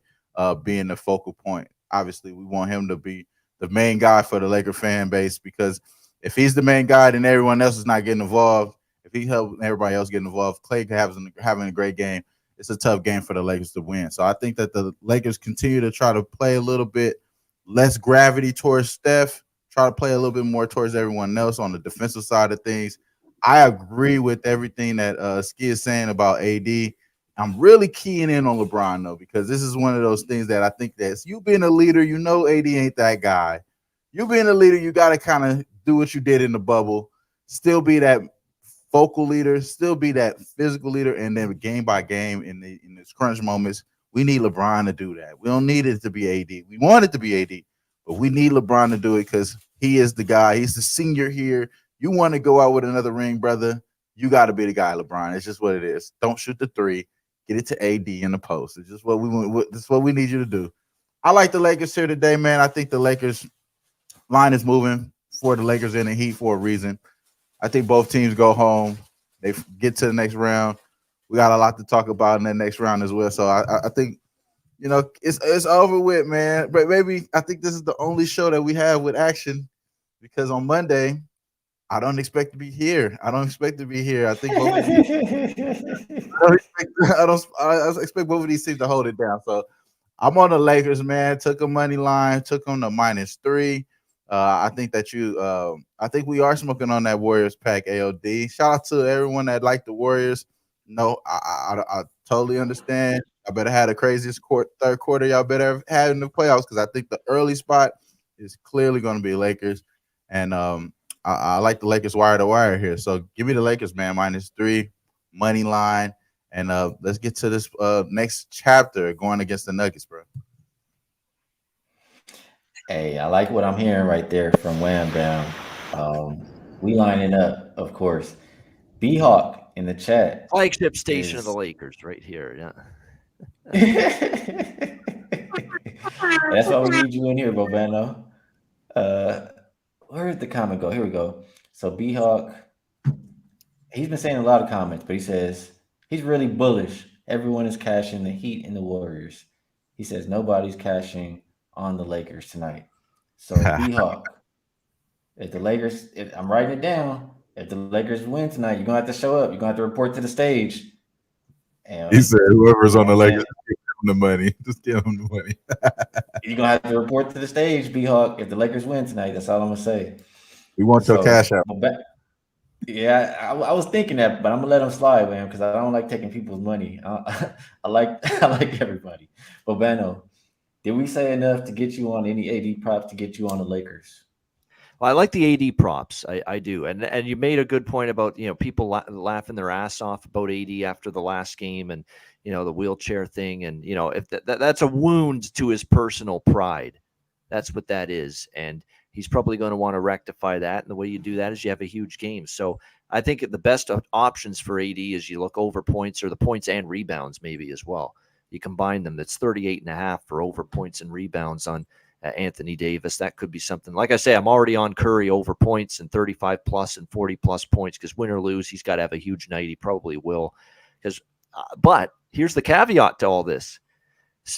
being the focal point. Obviously, we want him to be the main guy for the Laker fan base because if he's the main guy, then everyone else is not getting involved. If he helps everybody else get involved, Clay having a great game. It's a tough game for the Lakers to win. So I think that the Lakers continue to try to play a little bit less gravity towards Steph, try to play a little bit more towards everyone else on the defensive side of things. I agree with everything that Skee is saying about AD. I'm really keying in on LeBron though, because this is one of those things that I think that you being a leader, AD ain't that guy. You being a leader, you got to kind of do what you did in the bubble, still be that vocal leader, still be that physical leader, and then game by game in the crunch moments, we need LeBron to do that. We don't need it to be AD. We want it to be AD, but we need LeBron to do it because he is the guy. He's the senior here. You want to go out with another ring, brother? You got to be the guy, LeBron. It's just what it is. Don't shoot the three. Get it to AD in the post. It's just what we want. That's what we need you to do. I like the Lakers here today, man. I think the Lakers line is moving for the Lakers in the Heat for a reason. I think both teams go home. They get to the next round. We got a lot to talk about in that next round as well. So I think it's over with, man. But maybe I think this is the only show that we have with action because on Monday I don't expect to be here. I don't expect to be here. I think both of these. I don't expect. I don't. I expect both of these teams to hold it down. So I'm on the Lakers, man. Took a money line. Took them to -3. I think that you. I think we are smoking on that Warriors pack. AOD. Shout out to everyone that liked the Warriors. No, I totally understand. I better have the craziest third quarter y'all better have had in the playoffs because I think the early spot is clearly going to be Lakers, and I like the Lakers wire to wire here. So give me the Lakers, man. -3 money line, and let's get to this next chapter going against the Nuggets, bro. Hey, I like what I'm hearing right there from Wham Bam. We lining up, of course. B Hawk in the chat Flagship station of the is Lakers right here. Yeah. that's why we need you in here, Bobano. Uh, where did the comment go? Here we go. So B Hawk, he's been saying a lot of comments, but he says he's really bullish. Everyone is cashing the Heat and the Warriors. He says nobody's cashing on the Lakers tonight. So B Hawk, if the Lakers, if, I'm writing it down. If the Lakers win tonight, you're gonna have to show up. You're gonna have to report to the stage. He And said, "Whoever's you know on what the I'm Lakers, saying? give him the money. Just give him the money." You're gonna have to report to the stage, B Hawk, if the Lakers win tonight. That's all I'm gonna say. We want your cash So, out. but back, yeah, I was thinking that, but I'm gonna let them slide, man, because I don't like taking people's money. I like I like everybody. But Bano, did we say enough to get you on any AD props to get you on the Lakers? Well, I like the AD props. I do, and you made a good point about people laughing their ass off about AD after the last game, and the wheelchair thing, and if that's a wound to his personal pride, that's what that is, and he's probably going to want to rectify that. And the way you do that is you have a huge game. So I think the best options for AD is you look over points or the points and rebounds maybe as well. You combine them. That's 38.5 for over points and rebounds on Anthony Davis. That could be something. Like I say, I'm already on Curry over points and 35 plus and 40 plus points because win or lose, he's got to have a huge night. He probably will. But here's the caveat to all this.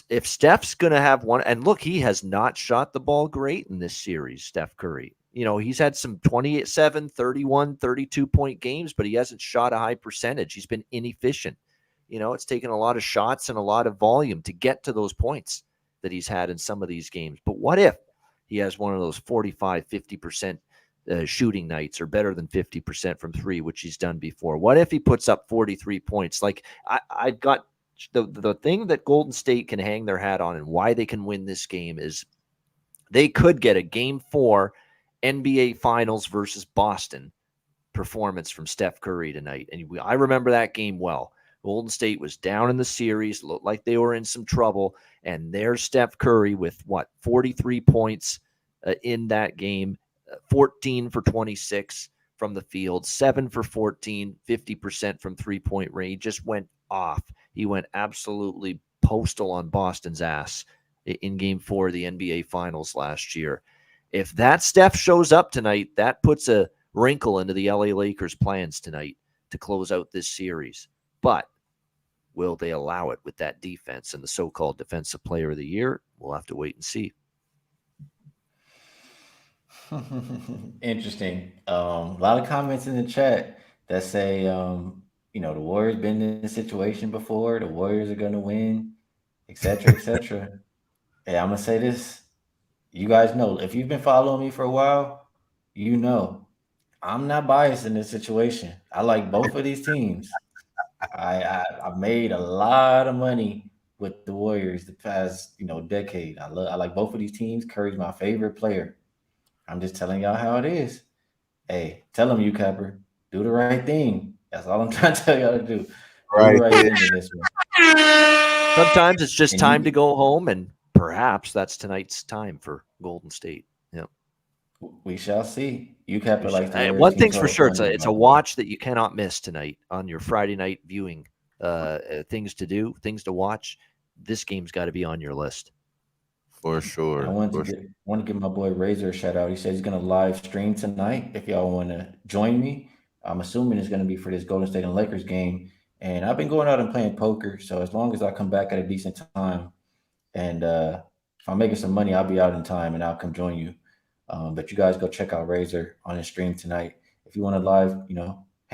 If Steph's going to have one, and look, he has not shot the ball great in this series, Steph Curry. He's had some 27, 31, 32-point games, but he hasn't shot a high percentage. He's been inefficient. It's taken a lot of shots and a lot of volume to get to those points that he's had in some of these games. But what if he has one of those 45, 50% shooting nights or better than 50% from three, which he's done before? What if he puts up 43 points? Like I've got the thing that Golden State can hang their hat on and why they can win this game is they could get a game 4 NBA Finals versus Boston performance from Steph Curry tonight. And I remember that game well. Golden State was down in the series, looked like they were in some trouble, and there's Steph Curry with 43 points in that game, 14 for 26 from the field, 7 for 14, 50% from three-point range. Just went off. He went absolutely postal on Boston's ass in game 4 of the NBA Finals last year. If that Steph shows up tonight, that puts a wrinkle into the LA Lakers' plans tonight to close out this series. But will they allow it with that defense and the so-called defensive player of the year? We'll have to wait and see. Interesting. A lot of comments in the chat that say, the Warriors been in this situation before. The Warriors are going to win, etc., etc. Hey, I'm gonna say this. You guys know if you've been following me for a while, you know I'm not biased in this situation. I like both of these teams. I've made a lot of money with the Warriors the past decade. I like both of these teams. Curry's my favorite player. I'm just telling y'all how it is. Hey, tell them you Capper, do the right thing. That's all I'm trying to tell y'all to do. Do the Right right there. thing in this one. Sometimes it's just And time to you, go home, and perhaps that's tonight's time for Golden State. Yeah. we shall see. You Capper likes the Hey, Warriors one team thing's for total sure, 20, it's by a the way. watch that you cannot miss tonight on your Friday night viewing. Things to do, things to watch. This game's got to be on your list. For And I sure. wanted to For sure. get want to give my boy Razor a shout out. He says he's gonna live stream tonight. If y'all want to join me, I'm assuming it's gonna be for this Golden State and Lakers game. And I've been going out and playing poker, so as long as I come back at a decent time, and if I'm making some money, I'll be out in time and I'll come join you. But you guys go check out Razor on his stream tonight. If you want to live,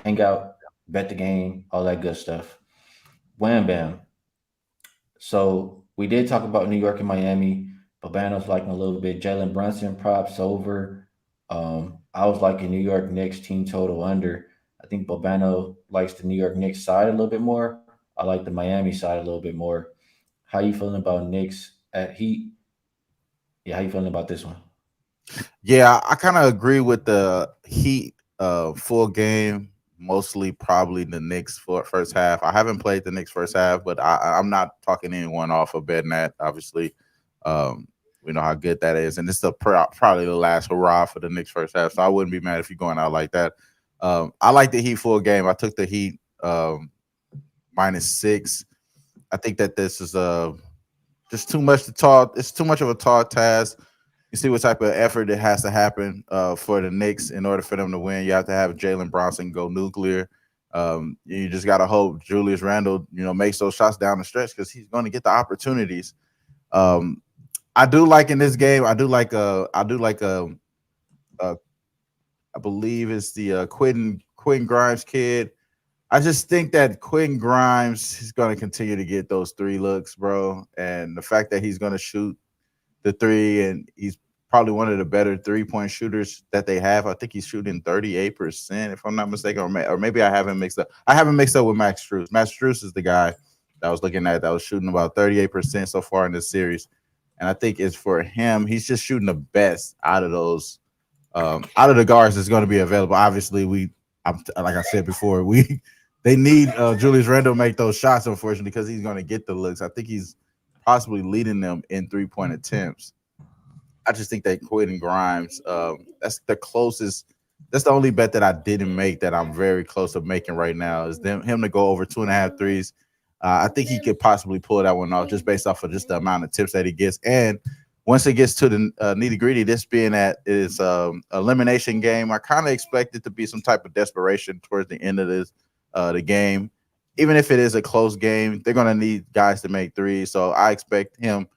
hang out, bet the game, all that good stuff. Wham bam. So we did talk about New York and Miami. Bobano's liking a little bit. Jalen Brunson props over. I was liking New York Knicks team total under. I think Bobano likes the New York Knicks side a little bit more. I like the Miami side a little bit more. How you feeling about Knicks at Heat? Yeah, how you feeling about this one? Yeah, I kind of agree with the Heat full game. Mostly probably the Knicks for first half. I haven't played the Knicks first half, but I'm not talking anyone off of betting that. Obviously, um, we know how good that is, and this is probably the last hurrah for the Knicks first half. So I wouldn't be mad if you're going out like that. I like the Heat full game. I took the Heat -6. I think that this is just too much to talk. It's too much of a tall task. You see what type of effort it has to happen for the Knicks in order for them to win. You have to have Jalen Bronson go nuclear. You just got to hope Julius Randle, makes those shots down the stretch because he's going to get the opportunities. I do like in this game. I believe it's the Quentin Grimes kid. I just think that Quentin Grimes is going to continue to get those 3 looks, bro. And the fact that he's going to shoot the 3 and he's probably one of the better 3-point shooters that they have. I think he's shooting 38%, if I'm not mistaken, or maybe I haven't mixed up. I haven't mixed up with Max Strus. Max Strus is the guy that I was looking at that was shooting about 38% so far in this series. And I think it's for him. He's just shooting the best out of those, out of the guards that's going to be available. Obviously, like I said before, they need Julius Randle to make those shots, unfortunately, because he's going to get the looks. I think he's possibly leading them in 3-point attempts. I just think that Quentin Grimes, that's the closest. That's the only bet that I didn't make that I'm very close to making right now is him to go over 2.5 threes. I think he could possibly pull that one off just based off of just the amount of tips that he gets. And once it gets to the nitty gritty, this being at is elimination game, I kind of expect it to be some type of desperation towards the end of the game. Even if it is a close game, they're going to need guys to make threes. So I expect him,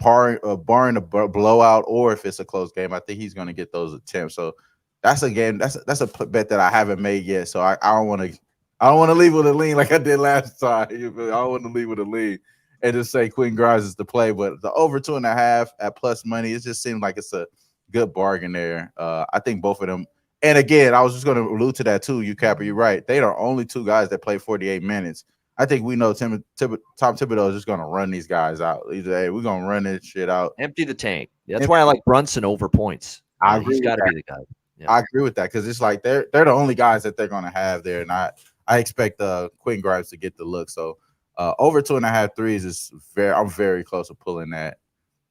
barring a blowout or if it's a close game, I think he's going to get those attempts. So that's a game. That's a bet that I haven't made yet. So I don't want to leave with a lean like I did last time. I don't want to leave with a lean and just say Quentin Grimes is the play. But the over 2.5 at plus money, it just seems like it's a good bargain there. I think both of them. And again, I was just going to allude to that too. You Capper, you're right. They are only 2 guys that play 48 minutes. I think we know Tom Thibodeau is just going to run these guys out. He's like, hey, we're going to run this shit out. Empty the tank. That's why I like Brunson over points. He's got to be the guy. Yeah. I agree with that because it's like they're the only guys that they're going to have there. And I expect Quentin Grimes to get the look. So over 2.5 threes is I'm very close to pulling that.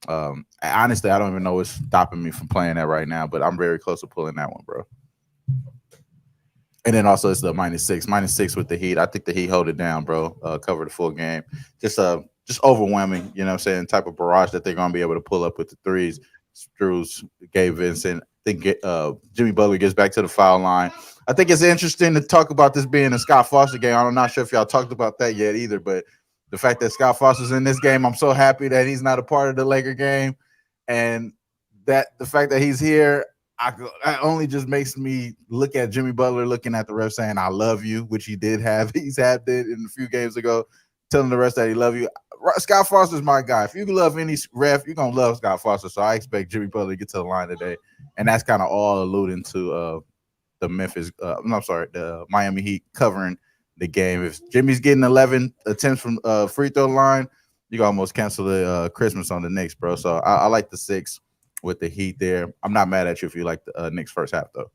Honestly, I don't even know what's stopping me from playing that right now, but I'm very close to pulling that one, bro. And then also it's the -6 with the Heat. I think the Heat hold it down, bro. Cover the full game. Just overwhelming, you know what I'm saying, type of barrage that they're going to be able to pull up with the threes. Strus, Gabe Vincent. I think Jimmy Butler gets back to the foul line. I think it's interesting to talk about this being a Scott Foster game. I'm not sure if y'all talked about that yet either, but the fact that Scott Foster's in this game, I'm so happy that he's not a part of the Laker game. And that the fact that he's here, that only just makes me look at Jimmy Butler looking at the ref saying, I love you, which he did have. He's had it in a few games ago, telling the rest that he love you. Scott Foster's my guy. If you love any ref, you're going to love Scott Foster. So I expect Jimmy Butler to get to the line today. And that's kind of all alluding to the Miami Heat covering the game. If Jimmy's getting 11 attempts from free throw line, you can almost cancel the Christmas on the Knicks, bro. So I like the 6 with the Heat there. I'm not mad at you if you like the Knicks first half, though.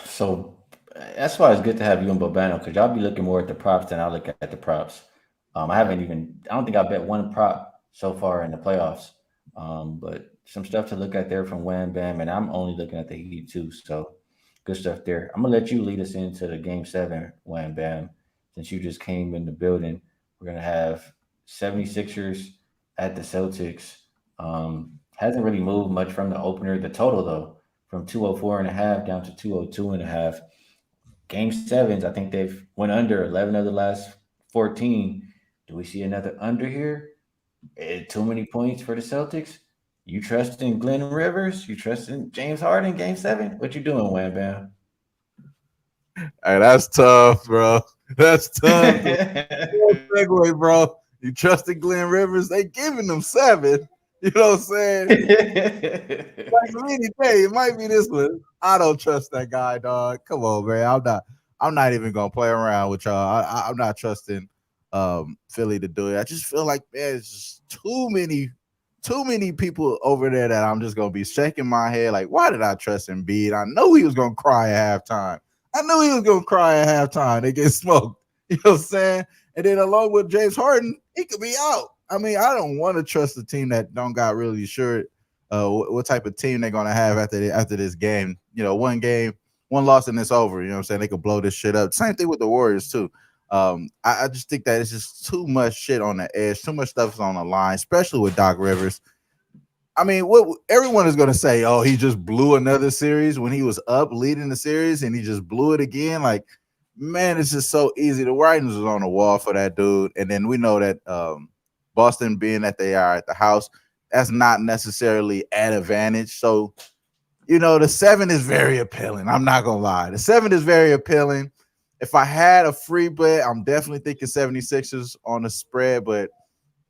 So that's why it's good to have you and Bobano because y'all be looking more at the props than I look at the props. I don't think I bet one prop so far in the playoffs. But some stuff to look at there from Wham Bam, and I'm only looking at the Heat too. So good stuff there. I'm gonna let you lead us into the game 7, Wham Bam, since you just came in the building. We're gonna have 76ers at the Celtics. Hasn't really moved much from the opener. The total though, from 204.5 down to 202.5. Game 7s, I think they've went under 11 of the last 14. Do we see another under here? Too many points for the Celtics. You trust in Glenn Rivers? You trust in James Harden game 7? What you doing, Wham Bam? Hey, that's tough, bro. That's tough. Segue, bro. You trusted Glenn Rivers? They giving them 7. You know what I'm saying? Like any day, it might be this one. I don't trust that guy, dog. Come on, man. I'm not even gonna play around with y'all. I'm not trusting Philly to do it. I just feel like there's just too many people over there that I'm just gonna be shaking my head. Like, why did I trust Embiid? I know he was gonna cry at halftime. I knew he was gonna cry at halftime. They get smoked. You know what I'm saying? And then along with James Harden, he could be out. I mean, I don't want to trust a team that don't got really sure what type of team they're gonna have after this game. You know, one game, one loss, and it's over. You know what I'm saying? They could blow this shit up. Same thing with the Warriors too. I just think that it's just too much shit on the edge. Too much stuff is on the line, especially with Doc Rivers. I mean, what everyone is going to say, oh, he just blew another series when he was up leading the series and he just blew it again. Like, man, it's just so easy. The writings was on the wall for that dude. And then we know that Boston, being that they are at the house, that's not necessarily an advantage. So, you know, the 7 is very appealing. I'm not going to lie. The 7 is very appealing. If I had a free bet, I'm definitely thinking 76ers on the spread, but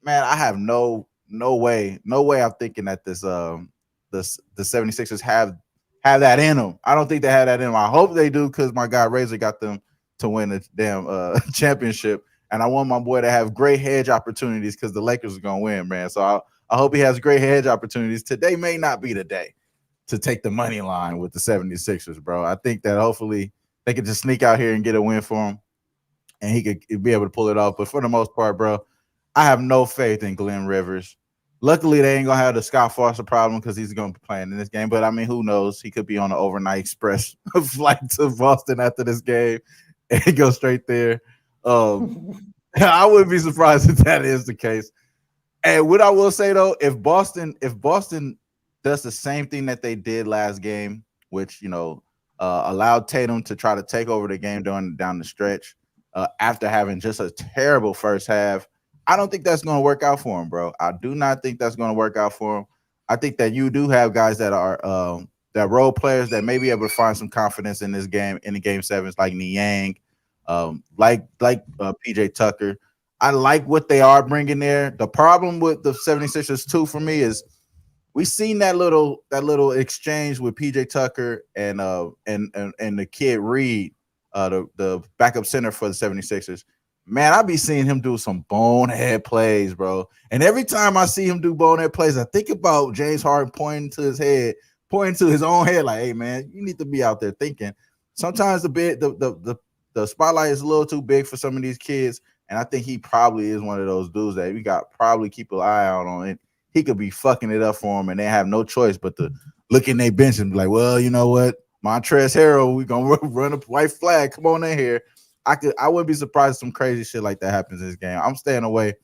man, I have no way I'm thinking that the 76ers have that in them. I don't think they have that in them. I hope they do because my guy Razor got them to win the damn championship. And I want my boy to have great hedge opportunities because the Lakers are gonna win, man. So I hope he has great hedge opportunities. Today may not be the day to take the money line with the 76ers, bro. I think that hopefully they could just sneak out here and get a win for him and he could be able to pull it off. But for the most part, bro, I have no faith in Glenn Rivers. Luckily, they ain't gonna have the Scott Foster problem because he's gonna be playing in this game. But I mean, who knows? He could be on an overnight express flight to Boston after this game and go straight there. I wouldn't be surprised if that is the case. And what I will say though, if Boston does the same thing that they did last game, which allowed Tatum to try to take over the game down the stretch after having just a terrible first half, I don't think that's going to work out for him, bro. I do not think that's going to work out for him. I think that you do have guys that are that role players that may be able to find some confidence in this game, in the game sevens, like Niang, like PJ Tucker. I like what they are bringing there. The problem with the 76ers too for me is we seen that little exchange with PJ Tucker and the kid Reed, the backup center for the 76ers. Man, I be seeing him do some bonehead plays, bro. And every time I see him do bonehead plays, I think about James Harden pointing to his own head, like, hey man, you need to be out there thinking. Sometimes the spotlight is a little too big for some of these kids. And I think he probably is one of those dudes that we got probably keep an eye out on it. He could be fucking it up for him, and they have no choice but to look in their bench and be like, well, you know what? Montrezl Harrell, we gonna run a white flag. Come on in here. I wouldn't be surprised if some crazy shit like that happens in this game. I'm staying away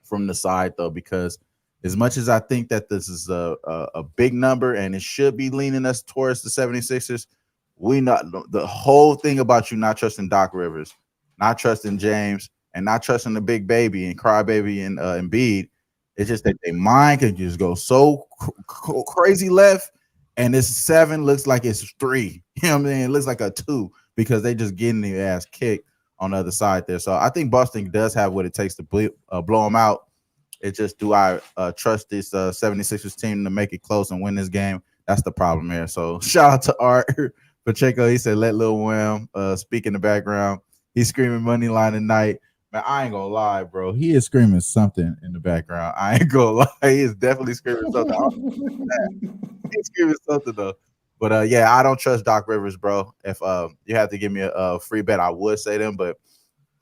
from the side though, because as much as I think that this is a big number and it should be leaning us towards the 76ers, we not the whole thing about you not trusting Doc Rivers, not trusting James, and not trusting the big baby and crybaby and Embiid. It's just that their mind can just go so crazy left, and this 7 looks like it's 3. You know what I mean? It looks like a 2 because they just getting their ass kicked on the other side there. So I think Boston does have what it takes to blow them out. It's just, do I trust this 76ers team to make it close and win this game? That's the problem here. So shout out to Art Pacheco. He said, let Lil Wham speak in the background. He's screaming money line tonight. Man, I ain't gonna lie, bro. He is screaming something in the background. I ain't gonna lie. He is definitely screaming something. He's screaming something though. But yeah, I don't trust Doc Rivers, bro. If you have to give me a free bet, I would say them, but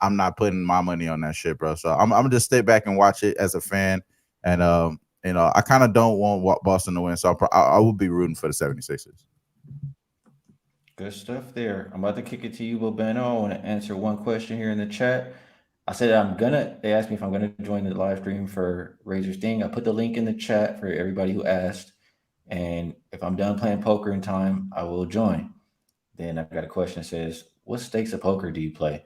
I'm not putting my money on that shit, bro. So I'm gonna just stay back and watch it as a fan. And I kind of don't want Boston to win, so I will be rooting for the 76ers. Good stuff there. I'm about to kick it to you, Bobeno. I want to answer one question here in the chat. I said they asked me if I'm gonna join the live stream for Razor's Thing. I put the link in the chat for everybody who asked. And if I'm done playing poker in time, I will join. Then I got a question that says, what stakes of poker do you play?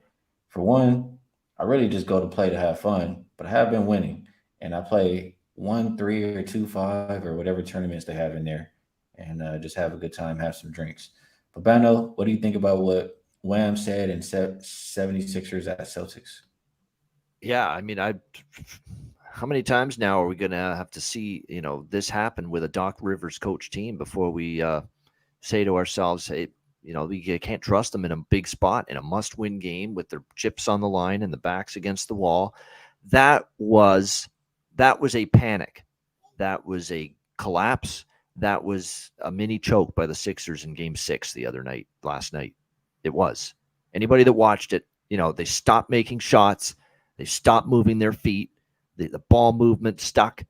For one, I really just go to play to have fun, but I have been winning. and I play 1-3 or 2-5 or whatever tournaments they have in there, and just have a good time, have some drinks. But Bano, what do you think about what Wham said and 76ers at Celtics? Yeah, I mean, how many times now are we going to have to see, this happen with a Doc Rivers coach team before we say to ourselves, hey, we can't trust them in a big spot in a must-win game with their chips on the line and the backs against the wall. That was a panic. That was a collapse. That was a mini choke by the Sixers in Game 6 last night. It was. Anybody that watched it, they stopped making shots. They stopped moving their feet. The ball movement stuck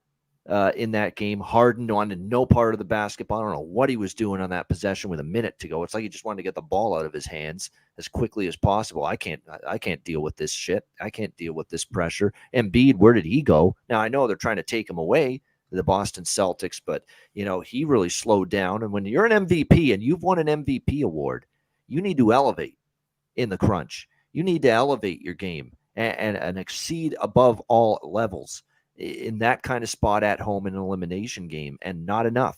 in that game. Harden wanted no part of the basketball. I don't know what he was doing on that possession with a minute to go. It's like he just wanted to get the ball out of his hands as quickly as possible. I can't deal with this shit. I can't deal with this pressure. Embiid, where did he go? Now I know they're trying to take him away, the Boston Celtics, but he really slowed down. And when you're an MVP and you've won an MVP award, you need to elevate in the crunch. You need to elevate your game and exceed above all levels in that kind of spot at home in an elimination game, and not enough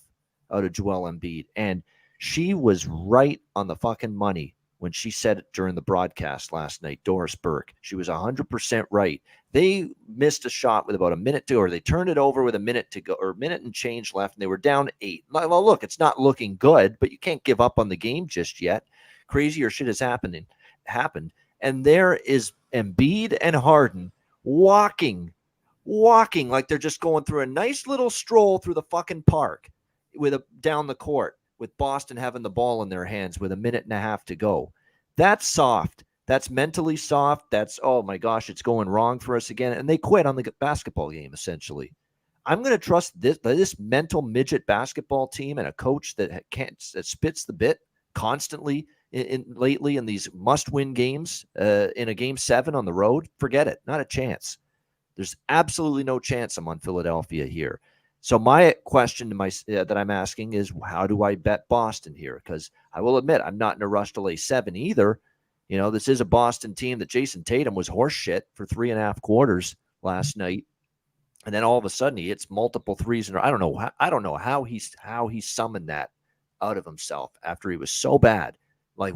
out of Joel Embiid. And she was right on the fucking money when she said it during the broadcast last night, Doris Burke. She was 100% right. They missed a shot with about a minute to go, or they turned it over with a minute to go, or a minute and change left, and they were down 8. Well, look, it's not looking good, but you can't give up on the game just yet. Crazier shit has happened. And there is Embiid and Harden walking like they're just going through a nice little stroll through the fucking park down the court with Boston having the ball in their hands with a minute and a half to go. That's soft. That's mentally soft. That's, oh my gosh, it's going wrong for us again. And they quit on the basketball game, essentially. I'm going to trust this mental midget basketball team and a coach that spits the bit constantly lately in these must-win games in a Game 7 on the road. Forget it. Not a chance. There's absolutely no chance I'm on Philadelphia here. So my question that I'm asking is, how do I bet Boston here? Because I will admit, I'm not in a rush to lay 7 either. This is a Boston team that Jason Tatum was horse shit for 3.5 quarters last night. And then all of a sudden he hits multiple threes. And I don't know how he summoned that out of himself after he was so bad. Like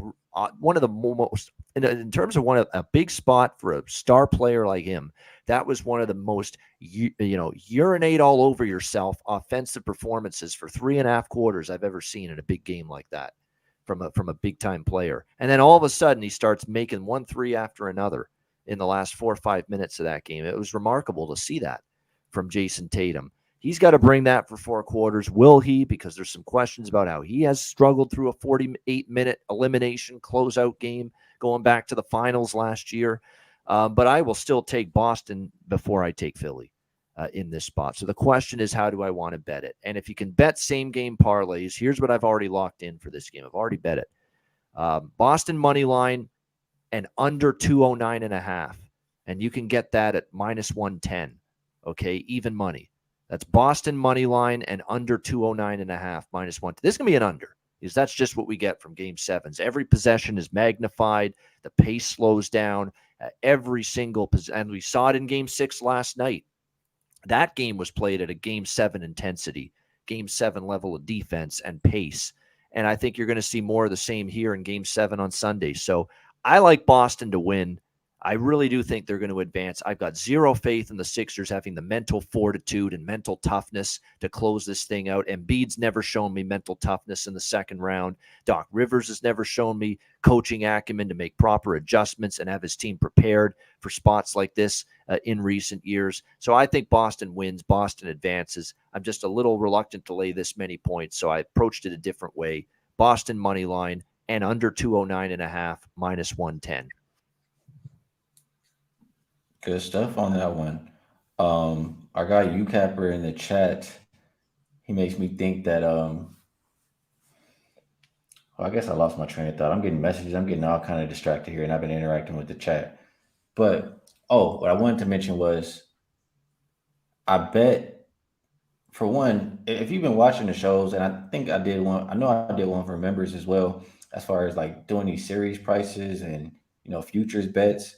one of the most, in terms of a big spot for a star player like him, that was one of the most, urinate all over yourself offensive performances for 3.5 quarters I've ever seen in a big game like that from a big time player. And then all of a sudden he starts making 1 3 after another in the last 4 or 5 minutes of that game. It was remarkable to see that from Jason Tatum. He's got to bring that for 4 quarters. Will he? Because there's some questions about how he has struggled through a 48-minute elimination closeout game going back to the finals last year. But I will still take Boston before I take Philly in this spot. So the question is, how do I want to bet it? And if you can bet same game parlays, here's what I've already locked in for this game. I've already bet it. Boston money line and under 209.5. And you can get that at minus 110. Okay, even money. That's Boston money line and under 209.5 minus 1. This is going to be an under, because that's just what we get from Game 7s. Every possession is magnified. The pace slows down. Every single possession. And we saw it in Game 6 last night. That game was played at a Game 7 intensity, Game 7 level of defense and pace. And I think you're going to see more of the same here in Game 7 on Sunday. So I like Boston to win. I really do think they're going to advance. I've got zero faith in the Sixers having the mental fortitude and mental toughness to close this thing out. Embiid's never shown me mental toughness in the second round. Doc Rivers has never shown me coaching acumen to make proper adjustments and have his team prepared for spots like this in recent years. So I think Boston wins. Boston advances. I'm just a little reluctant to lay this many points, so I approached it a different way. Boston money line and under 209.5 minus 110. Good stuff on that one. Our guy UCapper in the chat, he makes me think that well, I guess I lost my train of thought. I'm getting messages. I'm getting all kind of distracted here, and I've been interacting with the chat. But what I wanted to mention was, I bet, for one, if you've been watching the shows, and I think I did one. I know I did one for members as well, as far as like doing these series prices and futures bets.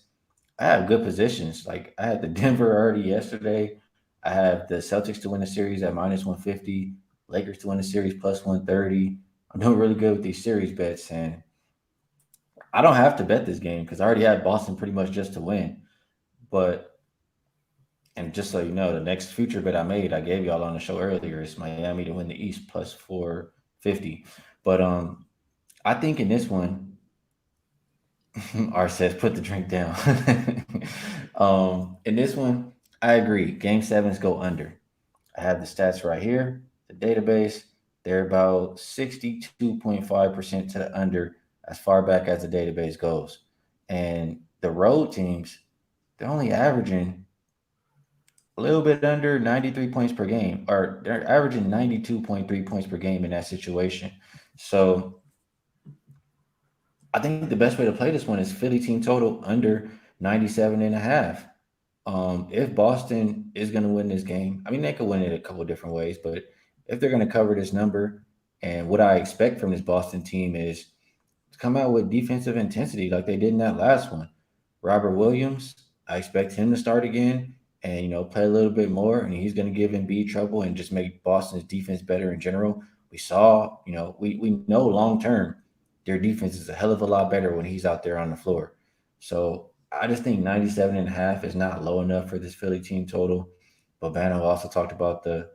I have good positions. Like I had the Denver already yesterday. I have the Celtics to win the series at -150, Lakers to win the series +130. I'm doing really good with these series bets, and I don't have to bet this game because I already had Boston pretty much just to win. But and just so you know, the next future bet I made, I gave y'all on the show earlier, is Miami to win the East +450. But I think in this one, R says put the drink down. In this one, I agree. Game sevens go under. I have the stats right here. The database, they're about 62.5% to the under as far back as the database goes. And the road teams, they're only averaging a little bit under 93 points per game, or they're averaging 92.3 points per game in that situation. So I think the best way to play this one is Philly team total under 97 and a half. If Boston is going to win this game, I mean, they could win it a couple different ways, but if they're going to cover this number, and what I expect from this Boston team is to come out with defensive intensity like they did in that last one. Robert Williams, I expect him to start again and play a little bit more, and he's going to give Embiid trouble and just make Boston's defense better in general. We saw, we know long term their defense is a hell of a lot better when he's out there on the floor. So I just think 97 and a half is not low enough for this Philly team total. Bobano also talked about the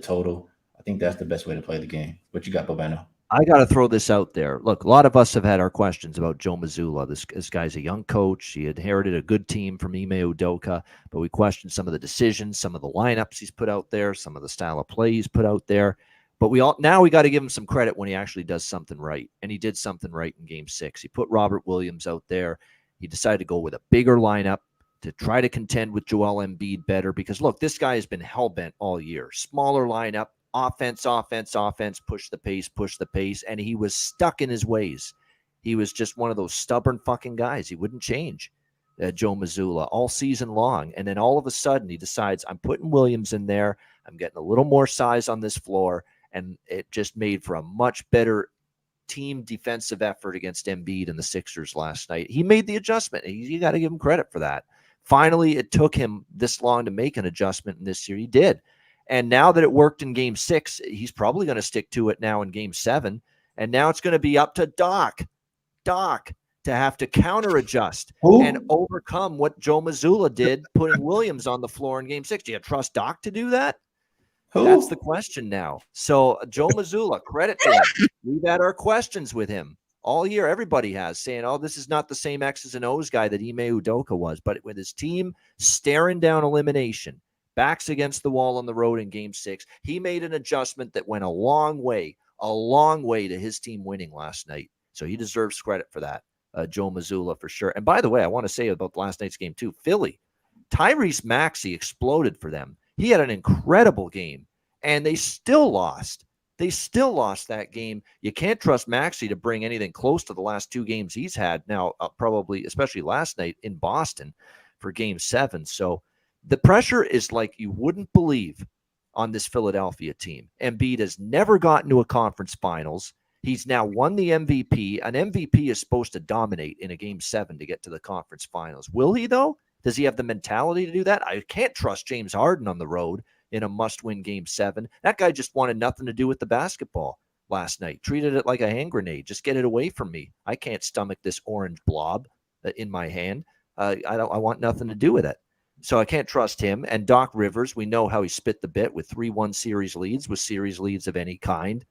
total. I think that's the best way to play the game. What you got, Bobano? I got to throw this out there. Look, a lot of us have had our questions about Joe Mazzulla. This guy's a young coach. He inherited a good team from Ime Udoka, but we questioned some of the decisions, some of the lineups he's put out there, some of the style of play he's put out there. But we got to give him some credit when he actually does something right, and he did something right in Game 6. He put Robert Williams out there. He decided to go with a bigger lineup to try to contend with Joel Embiid better because, look, this guy has been hell-bent all year. Smaller lineup, offense, push the pace, and he was stuck in his ways. He was just one of those stubborn fucking guys. He wouldn't change, Joe Mazzulla, all season long. And then all of a sudden he decides, I'm putting Williams in there. I'm getting a little more size on this floor, and it just made for a much better team defensive effort against Embiid and the Sixers last night. He made the adjustment. You got to give him credit for that. Finally, it took him this long to make an adjustment in this year. He did. And now that it worked in Game 6, he's probably going to stick to it now in Game 7. And now it's going to be up to Doc to have to counter adjust and overcome what Joe Mazzulla did, putting Williams on the floor in Game 6. Do you trust Doc to do that? That's the question now. So Joe Mazzulla, credit to him. We've had our questions with him all year. Everybody has, saying, oh, this is not the same X's and O's guy that Ime Udoka was. But with his team staring down elimination, backs against the wall on the road in Game 6, he made an adjustment that went a long way to his team winning last night. So he deserves credit for that, Joe Mazzulla, for sure. And by the way, I want to say about last night's game too, Philly, Tyrese Maxey exploded for them. He had an incredible game, and they still lost. They still lost that game. You can't trust Maxey to bring anything close to the last two games he's had now, probably, especially last night in Boston for Game 7. So the pressure is like you wouldn't believe on this Philadelphia team. Embiid has never gotten to a conference finals. He's now won the MVP. An MVP is supposed to dominate in a Game 7 to get to the conference finals. Will he, though? Does he have the mentality to do that? I can't trust James Harden on the road in a must-win Game 7. That guy just wanted nothing to do with the basketball last night. Treated it like a hand grenade. Just get it away from me. I can't stomach this orange blob in my hand. I want nothing to do with it. So I can't trust him. And Doc Rivers, we know how he spit the bit with 3-1 series leads, with series leads of any kind.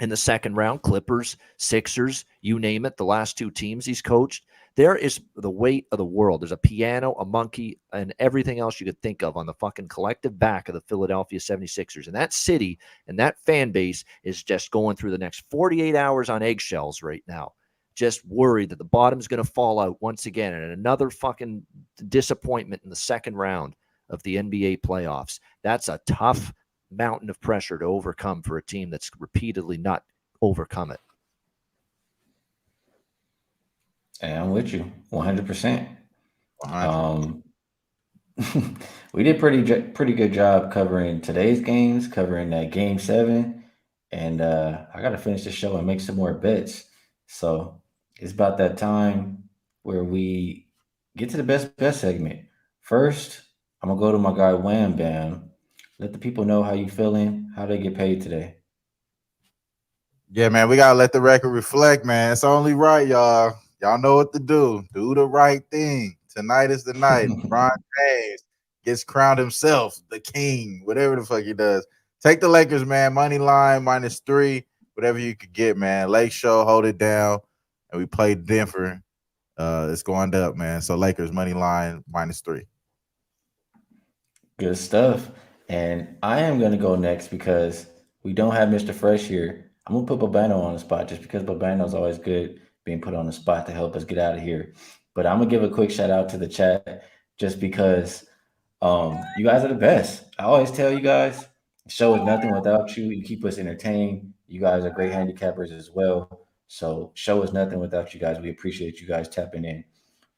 In the second round, Clippers, Sixers, you name it, the last two teams he's coached. There is the weight of the world. There's a piano, a monkey, and everything else you could think of on the fucking collective back of the Philadelphia 76ers. And that city and that fan base is just going through the next 48 hours on eggshells right now. Just worried that the bottom's going to fall out once again, and another fucking disappointment in the second round of the NBA playoffs. That's a tough mountain of pressure to overcome for a team that's repeatedly not overcome it. Hey, I'm with you 100%. We did pretty good job covering today's games, covering that Game 7, and I got to finish the show and make some more bets. So it's about that time where we get to the best bet segment. First, I'm gonna go to my guy Wham Bam. Let the people know how you feeling, how they get paid today. Yeah, man, we gotta let the record reflect, man. It's only right, y'all. Y'all know what to do. Do the right thing. Tonight is the night. LeBron James gets crowned himself, the king, whatever the fuck he does. Take the Lakers, man. Money line -3, whatever you could get, man. Lake Show, hold it down. And we played Denver. It's going up, man. So Lakers money line -3. Good stuff. And I am gonna go next because we don't have Mr. Fresh here. I'm gonna put Babano on the spot just because Babano's always good being put on the spot to help us get out of here. But I'm gonna give a quick shout out to the chat just because you guys are the best. I always tell you guys, the show is nothing without you. You keep us entertained. You guys are great handicappers as well. So show is nothing without you guys. We appreciate you guys tapping in.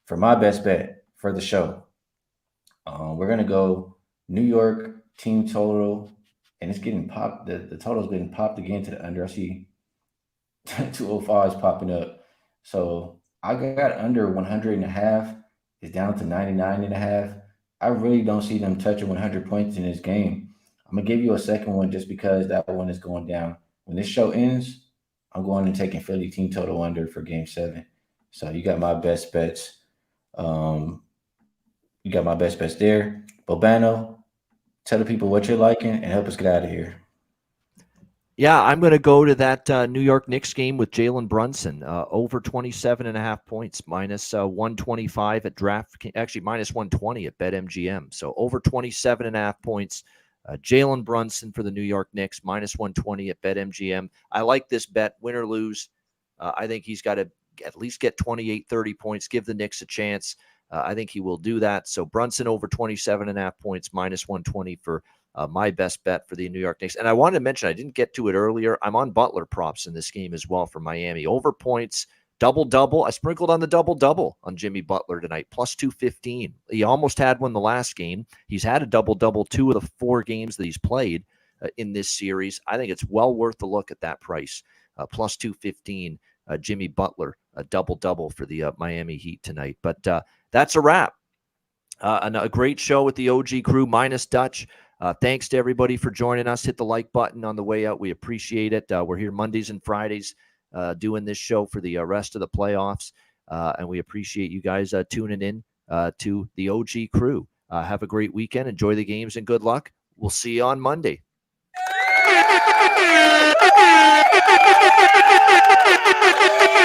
For my best bet for the show, we're gonna go New York team total, and it's getting popped. The total's getting popped again to the under. I see 205 is popping up. So I got under 100 and a half. It's down to 99 and a half. I really don't see them touching 100 points in this game. I'm gonna give you a second one just because that one is going down. When this show ends, I'm going and taking Philly team total under for game 7. So you got my best bets. Um, you got my best bets there. Bobano, tell the people what you're liking and help us get out of here. Yeah, I'm going to go to that New York Knicks game with Jalen Brunson, over 27.5 points, minus 125 at draft, actually minus 120 at BetMGM. So over 27.5 points. Jalen Brunson for the New York Knicks, minus 120 at BetMGM. I like this bet, win or lose. I think he's got to at least get 28, 30 points, give the Knicks a chance. I think he will do that. So Brunson over 27.5 points, minus 120 for my best bet for the New York Knicks. And I wanted to mention, I didn't get to it earlier, I'm on Butler props in this game as well for Miami. Over points, double-double. I sprinkled on the double-double on Jimmy Butler tonight, plus 215. He almost had one the last game. He's had a double-double 2 of the 4 games that he's played in this series. I think it's well worth the look at that price, plus 215. Jimmy Butler, a double-double for the Miami Heat tonight. But that's a wrap. A great show with the OG crew, minus Dutch. Thanks to everybody for joining us. Hit the like button on the way out. We appreciate it. We're here Mondays and Fridays doing this show for the rest of the playoffs. And we appreciate you guys tuning in to the OG crew. Have a great weekend. Enjoy the games and good luck. We'll see you on Monday.